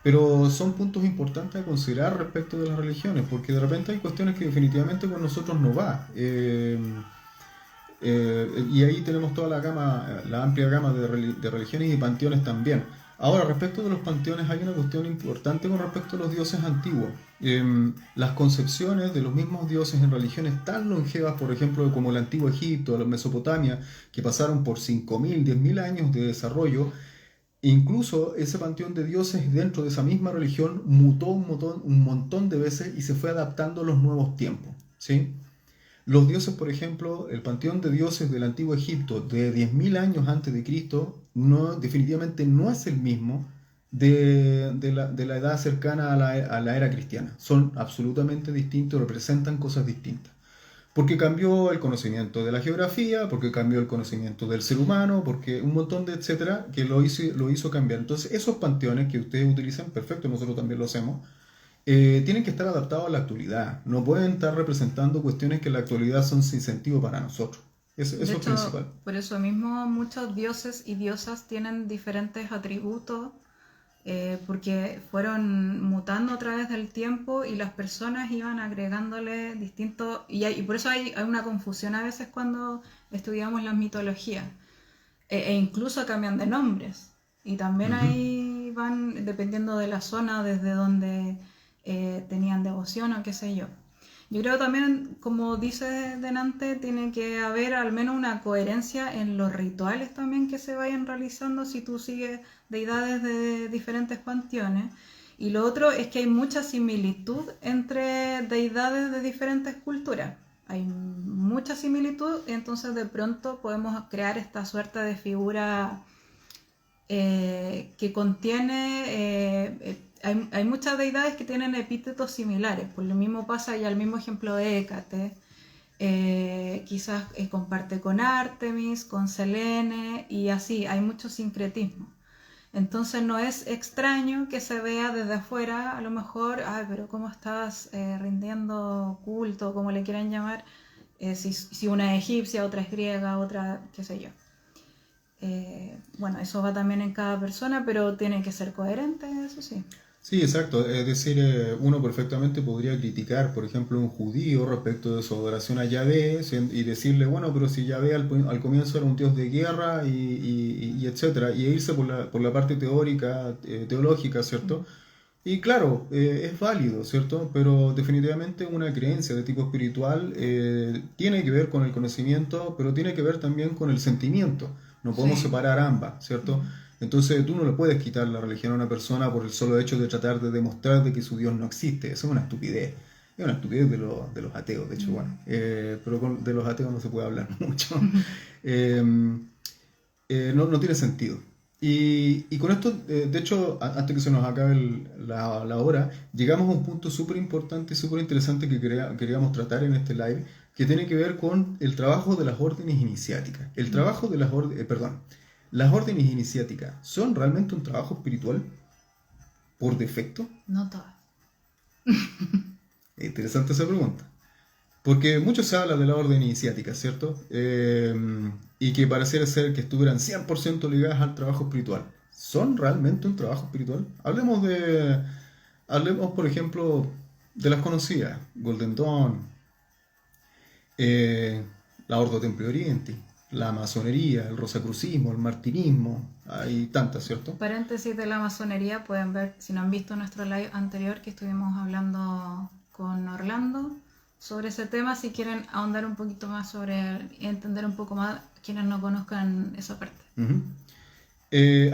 Pero son puntos importantes a considerar respecto de las religiones, porque de repente hay cuestiones que definitivamente con nosotros no va. Y ahí tenemos toda la amplia gama de religiones y panteones también. Ahora, respecto de los panteones, hay una cuestión importante con respecto a los dioses antiguos. Las concepciones de los mismos dioses en religiones tan longevas, por ejemplo, como el antiguo Egipto, la Mesopotamia, que pasaron por 5.000, 10.000 años de desarrollo, incluso ese panteón de dioses dentro de esa misma religión mutó un montón de veces y se fue adaptando a los nuevos tiempos, ¿sí? Los dioses, por ejemplo, el panteón de dioses del antiguo Egipto de 10.000 años antes de Cristo, definitivamente no es el mismo de la edad cercana a la era cristiana. Son absolutamente distintos, representan cosas distintas. Porque cambió el conocimiento de la geografía, porque cambió el conocimiento del ser humano, porque un montón de etcétera que lo hizo cambiar. Entonces, esos panteones que ustedes utilizan, perfecto, nosotros también lo hacemos, tienen que estar adaptados a la actualidad. No pueden estar representando cuestiones que en la actualidad son sin sentido para nosotros. Eso es principal. Por eso mismo muchos dioses y diosas tienen diferentes atributos porque fueron mutando a través del tiempo y las personas iban agregándole distintos... Y por eso hay una confusión a veces cuando estudiamos las mitologías. E incluso cambian de nombres. Y también ahí van, dependiendo de la zona, desde donde tenían devoción o qué sé yo. Yo creo también, como dice delante, tiene que haber al menos una coherencia en los rituales también que se vayan realizando si tú sigues deidades de diferentes panteones. Y lo otro es que hay mucha similitud entre deidades de diferentes culturas. Hay mucha similitud, entonces de pronto podemos crear esta suerte de figura que contiene... Hay muchas deidades que tienen epítetos similares, por lo mismo pasa y al mismo ejemplo de Hécate, quizás comparte con Artemis, con Selene y así, hay mucho sincretismo. Entonces no es extraño que se vea desde afuera, a lo mejor, pero ¿cómo estás rindiendo culto, como le quieran llamar? Si una es egipcia, otra es griega, otra qué sé yo. Bueno, eso va también en cada persona, pero tiene que ser coherente, eso sí. Sí, exacto. Es decir, uno perfectamente podría criticar, por ejemplo, a un judío respecto de su adoración a Yahvé y decirle, bueno, pero si Yahvé al comienzo era un dios de guerra y etcétera, y irse por la parte teórica, teológica, ¿cierto? Y claro, es válido, ¿cierto? Pero definitivamente una creencia de tipo espiritual tiene que ver con el conocimiento, pero tiene que ver también con el sentimiento. No podemos separar ambas, ¿cierto? Entonces tú no le puedes quitar la religión a una persona por el solo hecho de tratar de demostrar de que su Dios no existe. Eso es una estupidez. Es una estupidez de los ateos, de hecho, bueno. Pero de los ateos no se puede hablar mucho. Eh, no tiene sentido. Y con esto, de hecho, antes que se nos acabe la hora, llegamos a un punto súper importante y súper interesante que queríamos tratar en este live, que tiene que ver con el trabajo de las órdenes iniciáticas. El trabajo de las órdenes, las órdenes iniciáticas, ¿son realmente un trabajo espiritual por defecto? No todas. Es interesante esa pregunta. Porque mucho se habla de la orden iniciática, ¿cierto? Y que pareciera ser que estuvieran 100% ligadas al trabajo espiritual. ¿Son realmente un trabajo espiritual? Hablemos, por ejemplo, de las conocidas. Golden Dawn, la Ordo Templi Orientis, la masonería, el rosacrucismo, el martinismo. Hay tantas, ¿cierto? Paréntesis de la masonería, pueden ver, si no han visto nuestro live anterior que estuvimos hablando con Orlando sobre ese tema, si quieren ahondar un poquito más sobre y entender un poco más quienes no conozcan esa parte. Uh-huh.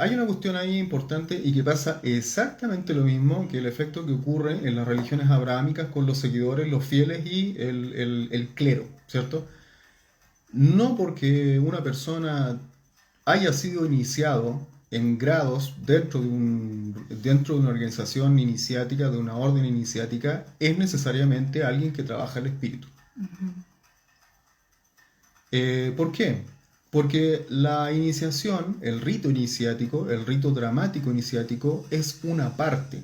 Hay una cuestión ahí importante y que pasa exactamente lo mismo que el efecto que ocurre en las religiones abrahámicas con los seguidores, los fieles y el clero, ¿cierto? No porque una persona haya sido iniciado en grados dentro de una organización iniciática, de una orden iniciática, es necesariamente alguien que trabaja el espíritu. Uh-huh. ¿Por qué? Porque la iniciación, el rito iniciático, el rito dramático iniciático, es una parte.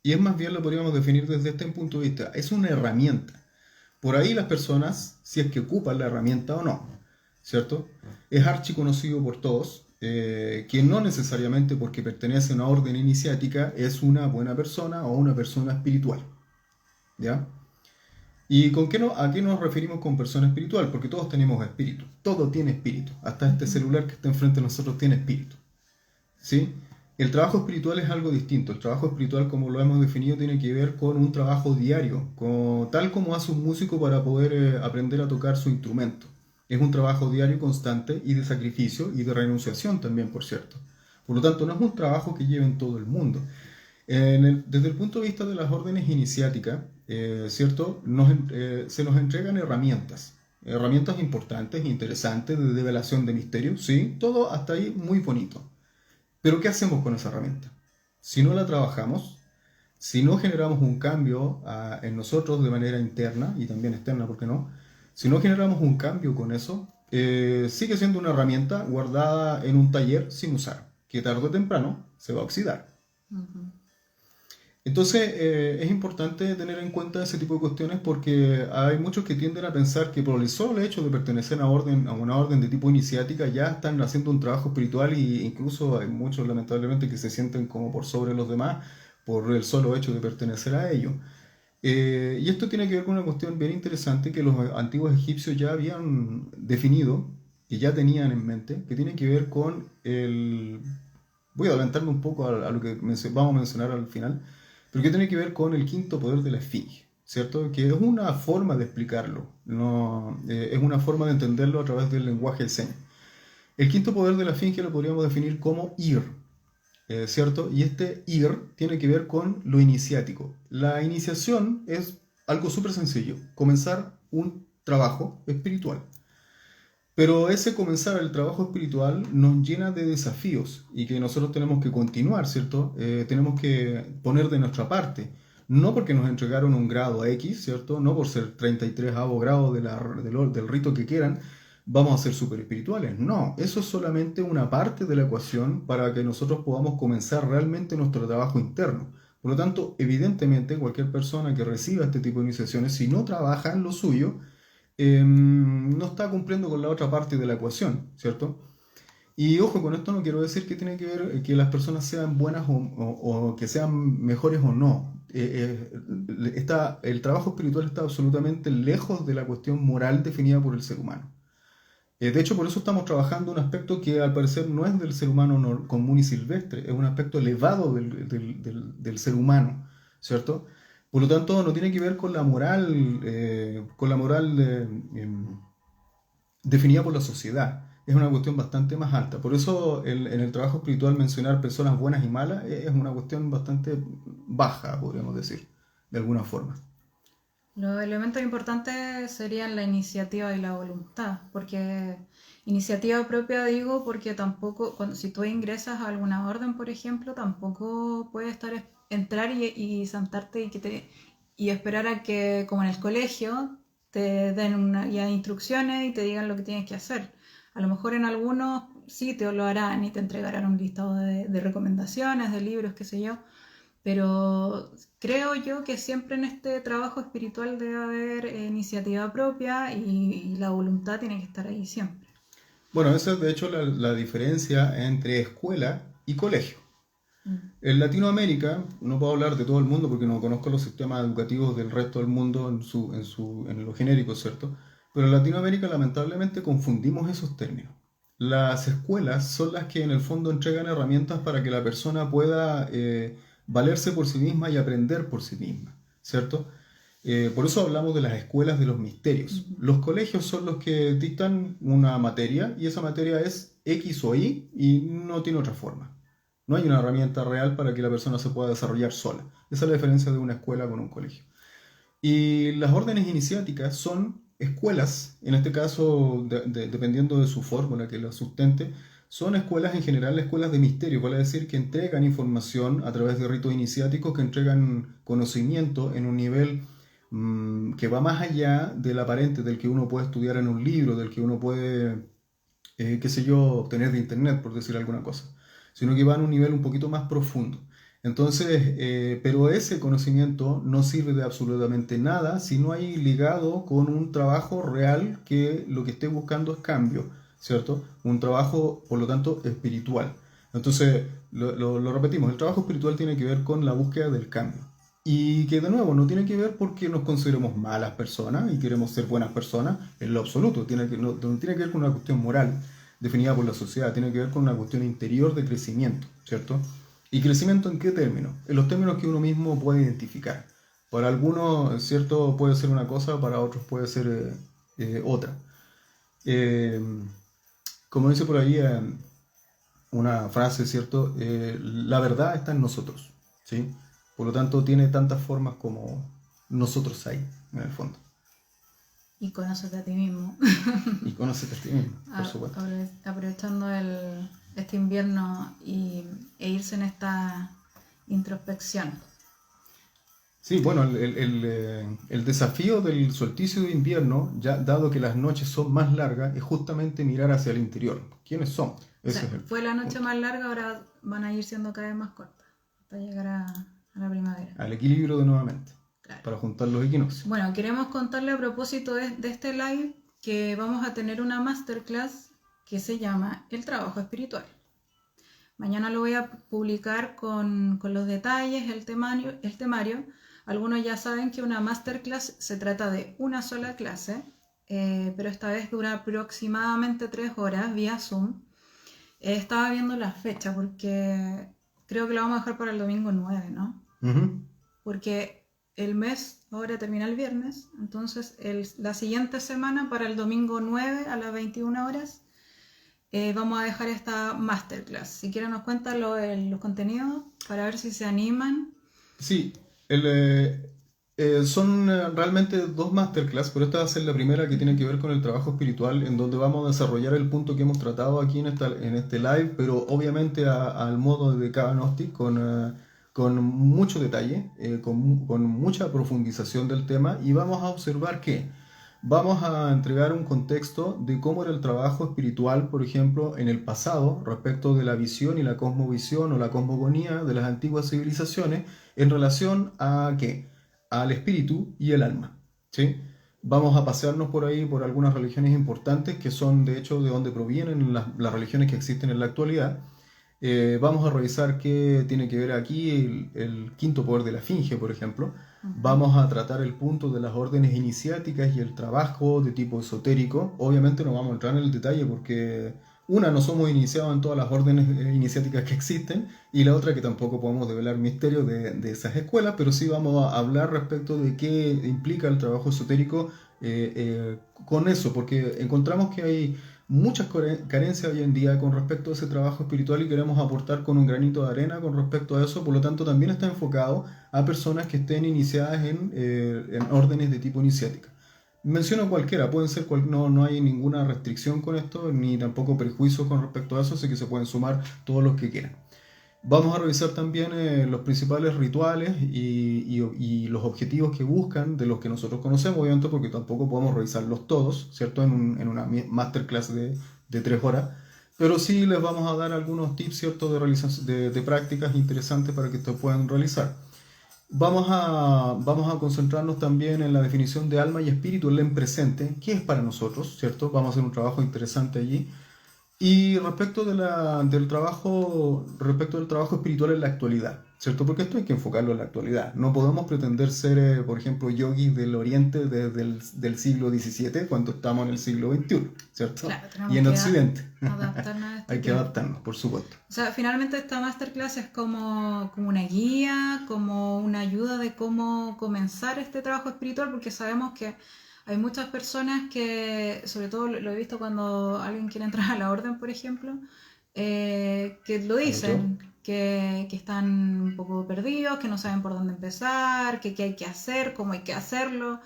Y es más bien lo podríamos definir desde este punto de vista. Es una herramienta. Por ahí las personas, si es que ocupan la herramienta o no, ¿cierto? Es archiconocido por todos, que no necesariamente porque pertenece a una orden iniciática es una buena persona o una persona espiritual, ¿ya? ¿Y a qué nos referimos con persona espiritual? Porque todos tenemos espíritu, todo tiene espíritu, hasta este celular que está enfrente de nosotros tiene espíritu, ¿sí? El trabajo espiritual es algo distinto. El trabajo espiritual, como lo hemos definido, tiene que ver con un trabajo diario, tal como hace un músico para poder aprender a tocar su instrumento. Es un trabajo diario constante y de sacrificio y de renunciación también, por cierto. Por lo tanto, no es un trabajo que lleve en todo el mundo. Desde el punto de vista de las órdenes iniciáticas, ¿cierto? Se nos entregan herramientas importantes, interesantes, de develación de misterios, ¿sí? Todo hasta ahí muy bonito. Pero ¿qué hacemos con esa herramienta? Si no la trabajamos, si no generamos un cambio en nosotros de manera interna y también externa, ¿por qué no? Si no generamos un cambio con eso, sigue siendo una herramienta guardada en un taller sin usar, que tarde o temprano se va a oxidar. Uh-huh. Entonces es importante tener en cuenta ese tipo de cuestiones porque hay muchos que tienden a pensar que por el solo hecho de pertenecer a una orden de tipo iniciática ya están haciendo un trabajo espiritual e incluso hay muchos lamentablemente que se sienten como por sobre los demás por el solo hecho de pertenecer a ellos. Y esto tiene que ver con una cuestión bien interesante que los antiguos egipcios ya habían definido, que ya tenían en mente, que tiene que ver con Voy a adelantarme un poco a lo que vamos a mencionar al final, pero que tiene que ver con el quinto poder de la esfinge, ¿cierto? Que es una forma de explicarlo, no, es una forma de entenderlo a través del lenguaje de señas. El quinto poder de la esfinge lo podríamos definir como ir, ¿cierto? Y este ir tiene que ver con lo iniciático. La iniciación es algo súper sencillo, comenzar un trabajo espiritual. Pero ese comenzar el trabajo espiritual nos llena de desafíos y que nosotros tenemos que continuar, ¿cierto? Tenemos que poner de nuestra parte. No porque nos entregaron un grado X, ¿cierto? No por ser 33º grado del rito que quieran, vamos a ser súper espirituales. No, eso es solamente una parte de la ecuación para que nosotros podamos comenzar realmente nuestro trabajo interno. Por lo tanto, evidentemente, cualquier persona que reciba este tipo de iniciaciones, si no trabaja en lo suyo, no está cumpliendo con la otra parte de la ecuación, ¿cierto? Y ojo, con esto no quiero decir que tiene que ver que las personas sean buenas o que sean mejores o no. El trabajo espiritual está absolutamente lejos de la cuestión moral definida por el ser humano. De hecho, por eso estamos trabajando un aspecto que al parecer no es del ser humano común y silvestre, es un aspecto elevado del ser humano, ¿cierto? Por lo tanto, no tiene que ver con la moral, definida por la sociedad. Es una cuestión bastante más alta. Por eso en el trabajo espiritual mencionar personas buenas y malas es una cuestión bastante baja, podríamos decir, de alguna forma. Los elementos importantes serían la iniciativa y la voluntad, porque iniciativa propia digo porque tampoco, si tú ingresas a alguna orden, por ejemplo, tampoco puedes entrar y sentarte y esperar a que, como en el colegio, te den una guía de instrucciones y te digan lo que tienes que hacer. A lo mejor en algunos sí te lo harán y te entregarán un listado de recomendaciones, de libros, qué sé yo, pero creo yo que siempre en este trabajo espiritual debe haber iniciativa propia y la voluntad tiene que estar ahí siempre. Bueno, esa es de hecho la diferencia entre escuela y colegio. Mm. En Latinoamérica, no puedo hablar de todo el mundo porque no conozco los sistemas educativos del resto del mundo en lo genérico, ¿cierto? Pero en Latinoamérica lamentablemente confundimos esos términos. Las escuelas son las que en el fondo entregan herramientas para que la persona pueda valerse por sí misma y aprender por sí misma, ¿cierto? Por eso hablamos de las escuelas de los misterios. Los colegios son los que dictan una materia y esa materia es X o Y no tiene otra forma. No hay una herramienta real para que la persona se pueda desarrollar sola. Esa es la diferencia de una escuela con un colegio. Y las órdenes iniciáticas son escuelas, en este caso, dependiendo de su fórmula que la sustente, son escuelas en general, escuelas de misterio, vale decir que entregan información a través de ritos iniciáticos, que entregan conocimiento en un nivel que va más allá del aparente, del que uno puede estudiar en un libro, del que uno puede, qué sé yo, obtener de internet, por decir alguna cosa, sino que va a un nivel un poquito más profundo. Entonces, pero ese conocimiento no sirve de absolutamente nada si no hay ligado con un trabajo real que lo que esté buscando es cambio, ¿cierto? Un trabajo, por lo tanto, espiritual. Entonces, lo repetimos, el trabajo espiritual tiene que ver con la búsqueda del cambio. Y que de nuevo no tiene que ver porque nos consideremos malas personas y queremos ser buenas personas, en lo absoluto, no tiene que ver con una cuestión moral definida por la sociedad, tiene que ver con una cuestión interior de crecimiento, ¿cierto? ¿Y crecimiento en qué términos? En los términos que uno mismo puede identificar. Para algunos, ¿cierto? Puede ser una cosa, para otros puede ser otra. Eh, Como dice por ahí una frase, ¿cierto? La verdad está en nosotros, ¿sí? Por lo tanto, tiene tantas formas como nosotros hay, en el fondo. Y conócete a ti mismo. Y conócete a ti mismo, por supuesto. Aprovechando este invierno e irse en esta introspección. Sí, bueno, el desafío del solsticio de invierno, ya dado que las noches son más largas, es justamente mirar hacia el interior. ¿Quiénes somos? Ese es el fue la noche punto. más larga, ahora van a ir siendo cada vez más cortas hasta llegar a la primavera. Al equilibrio de nuevamente, Claro. para juntar los equinoccios. Bueno, queremos contarle a propósito de este live que vamos a tener una masterclass que se llama El Trabajo Espiritual. Mañana lo voy a publicar con los detalles, el temario. Algunos ya saben que una masterclass se trata de una sola clase, pero esta vez dura aproximadamente 3 horas vía Zoom. Estaba viendo la fecha porque creo que lo vamos a dejar para el domingo 9, ¿no? Porque el mes ahora termina el viernes, entonces la siguiente semana para el domingo 9 a las 21 horas vamos a dejar esta masterclass. Si quieren nos cuentan los contenidos para ver si se animan. Sí, son realmente 2 masterclass, pero esta va a ser la primera que tiene que ver con el trabajo espiritual, en donde vamos a desarrollar el punto que hemos tratado aquí en este live, pero obviamente al modo de cada Gnostic, con mucho detalle, con mucha profundización del tema, y vamos a observar que vamos a entregar un contexto de cómo era el trabajo espiritual, por ejemplo, en el pasado, respecto de la visión y la cosmovisión o la cosmogonía de las antiguas civilizaciones, en relación a ¿qué? Al espíritu y el alma, ¿sí? Vamos a pasearnos por ahí por algunas religiones importantes que son de hecho de donde provienen las religiones que existen en la actualidad. Vamos a revisar qué tiene que ver aquí el quinto poder de la Finge, por ejemplo. Vamos a tratar el punto de las órdenes iniciáticas y el trabajo de tipo esotérico. Obviamente no vamos a entrar en el detalle porque no somos iniciados en todas las órdenes iniciáticas que existen, y la otra que tampoco podemos develar misterios de esas escuelas, pero sí vamos a hablar respecto de qué implica el trabajo esotérico con eso, porque encontramos que hay muchas carencias hoy en día con respecto a ese trabajo espiritual y queremos aportar con un granito de arena con respecto a eso. Por lo tanto, también está enfocado a personas que estén iniciadas en órdenes de tipo iniciática. Menciono cualquiera, pueden ser no hay ninguna restricción con esto, ni tampoco prejuicios con respecto a eso, así que se pueden sumar todos los que quieran. Vamos a revisar también los principales rituales y los objetivos que buscan de los que nosotros conocemos, obviamente porque tampoco podemos revisarlos todos, ¿cierto? En una masterclass de 3 horas, pero sí les vamos a dar algunos tips, ¿cierto? De prácticas interesantes para que ustedes puedan realizar. Vamos a concentrarnos también en la definición de alma y espíritu en el presente, qué es para nosotros, ¿cierto? Vamos a hacer un trabajo interesante allí. Y respecto del trabajo espiritual en la actualidad, ¿cierto? Porque esto hay que enfocarlo en la actualidad. No podemos pretender ser, por ejemplo, yogis del Oriente desde del siglo XVII cuando estamos en el siglo XXI, ¿cierto? Claro, Y tenemos en que Occidente. adaptarnos a este Hay que tiempo. adaptarnos, por supuesto. O sea, finalmente esta masterclass es como una guía, como una ayuda de cómo comenzar este trabajo espiritual, porque sabemos que hay muchas personas que, sobre todo lo he visto cuando alguien quiere entrar a la orden, por ejemplo, que lo ¿A lo yo? dicen, que están un poco perdidos, que no saben por dónde empezar, que qué hay que hacer, cómo hay que hacerlo.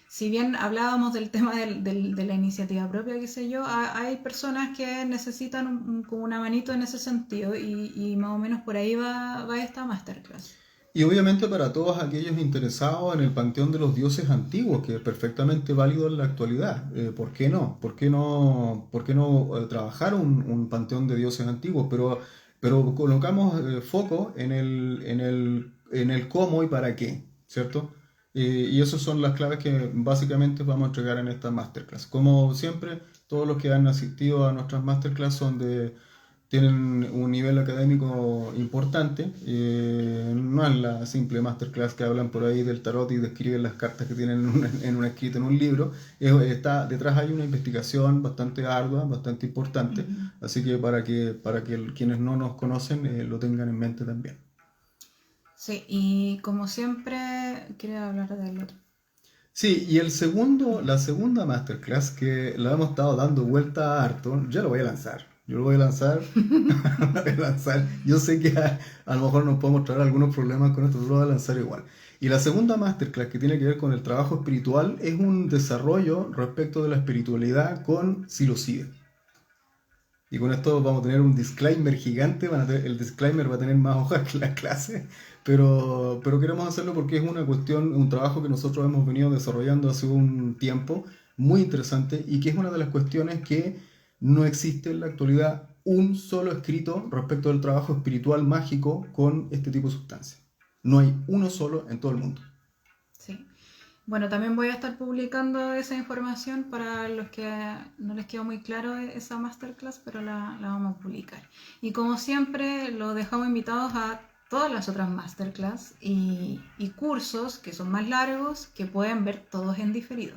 Si bien hablábamos del tema de la iniciativa propia, qué sé yo, hay personas que necesitan como una manito en ese sentido y más o menos por ahí va esta masterclass. Y obviamente para todos aquellos interesados en el panteón de los dioses antiguos, que es perfectamente válido en la actualidad. ¿Por qué no? ¿Por qué no trabajar un panteón de dioses antiguos? Pero colocamos foco en el cómo y para qué, ¿cierto? Y esas son las claves que básicamente vamos a entregar en esta masterclass. Como siempre, todos los que han asistido a nuestras masterclass tienen un nivel académico importante. No es la simple masterclass que hablan por ahí del tarot y describen las cartas que tienen escrito en un libro. Detrás hay una investigación bastante ardua, bastante importante. Ujú. Así que para que quienes no nos conocen lo tengan en mente también. Sí, y como siempre, quería hablar del otro. Sí, y la segunda masterclass que la hemos estado dando vuelta harto, yo lo voy a lanzar. Yo lo voy a lanzar, lo voy a lanzar. Yo sé que a lo mejor nos podemos traer algunos problemas con esto, pero lo voy a lanzar igual. Y la segunda masterclass que tiene que ver con el trabajo espiritual es un desarrollo respecto de la espiritualidad con psilocibe. Y con esto vamos a tener un disclaimer gigante, el disclaimer va a tener más hojas que la clase, pero queremos hacerlo porque es una cuestión, un trabajo que nosotros hemos venido desarrollando hace un tiempo, muy interesante, y que es una de las cuestiones que no existe en la actualidad un solo escrito respecto del trabajo espiritual mágico con este tipo de sustancias. No hay uno solo en todo el mundo. Sí. Bueno, también voy a estar publicando esa información para los que no les quedó muy claro esa masterclass, pero la vamos a publicar. Y como siempre, los dejamos invitados a todas las otras masterclass y cursos que son más largos, que pueden ver todos en diferido.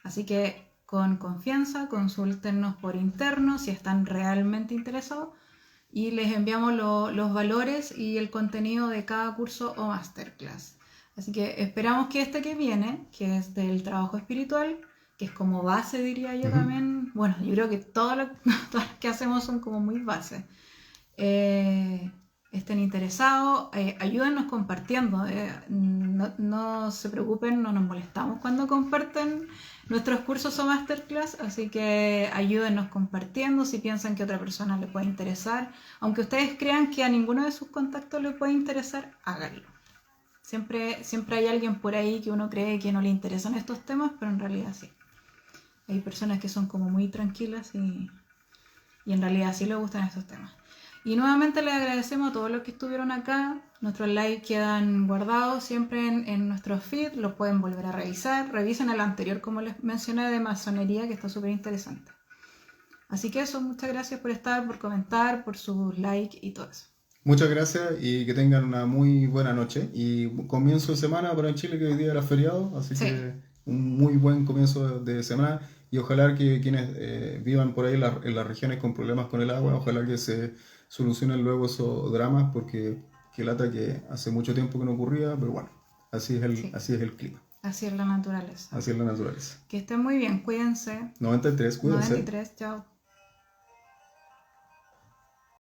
Así que con confianza, consúltenos por interno si están realmente interesados y les enviamos los valores y el contenido de cada curso o masterclass. Así que esperamos que este que viene, que es del trabajo espiritual, que es como base, diría yo también, bueno, yo creo que todo lo que hacemos son como muy base. Estén interesados, ayúdennos compartiendo. No se preocupen, no nos molestamos cuando comparten nuestros cursos o masterclass, así que ayúdennos compartiendo si piensan que a otra persona le puede interesar. Aunque ustedes crean que a ninguno de sus contactos le puede interesar, háganlo. Siempre hay alguien por ahí que uno cree que no le interesan estos temas, pero en realidad sí. Hay personas que son como muy tranquilas y en realidad sí les gustan estos temas. Y nuevamente les agradecemos a todos los que estuvieron acá. Nuestros likes quedan guardados siempre en nuestro feed, los pueden volver a revisar. Revisen el anterior, como les mencioné, de masonería, que está súper interesante. Así que eso, muchas gracias por estar, por comentar, por sus likes y todo eso. Muchas gracias y que tengan una muy buena noche. Y comienzo de semana para en Chile, que hoy día era feriado, así Sí, que un muy buen comienzo de semana. Y ojalá que quienes vivan por ahí en las regiones con problemas con el agua, ojalá que se solucionen luego esos dramas, porque qué lata que hace mucho tiempo que no ocurría, pero bueno, sí. así es el clima. Así es la naturaleza. Así es la naturaleza. Que estén muy bien, cuídense. 93, cuídense. 93, chao.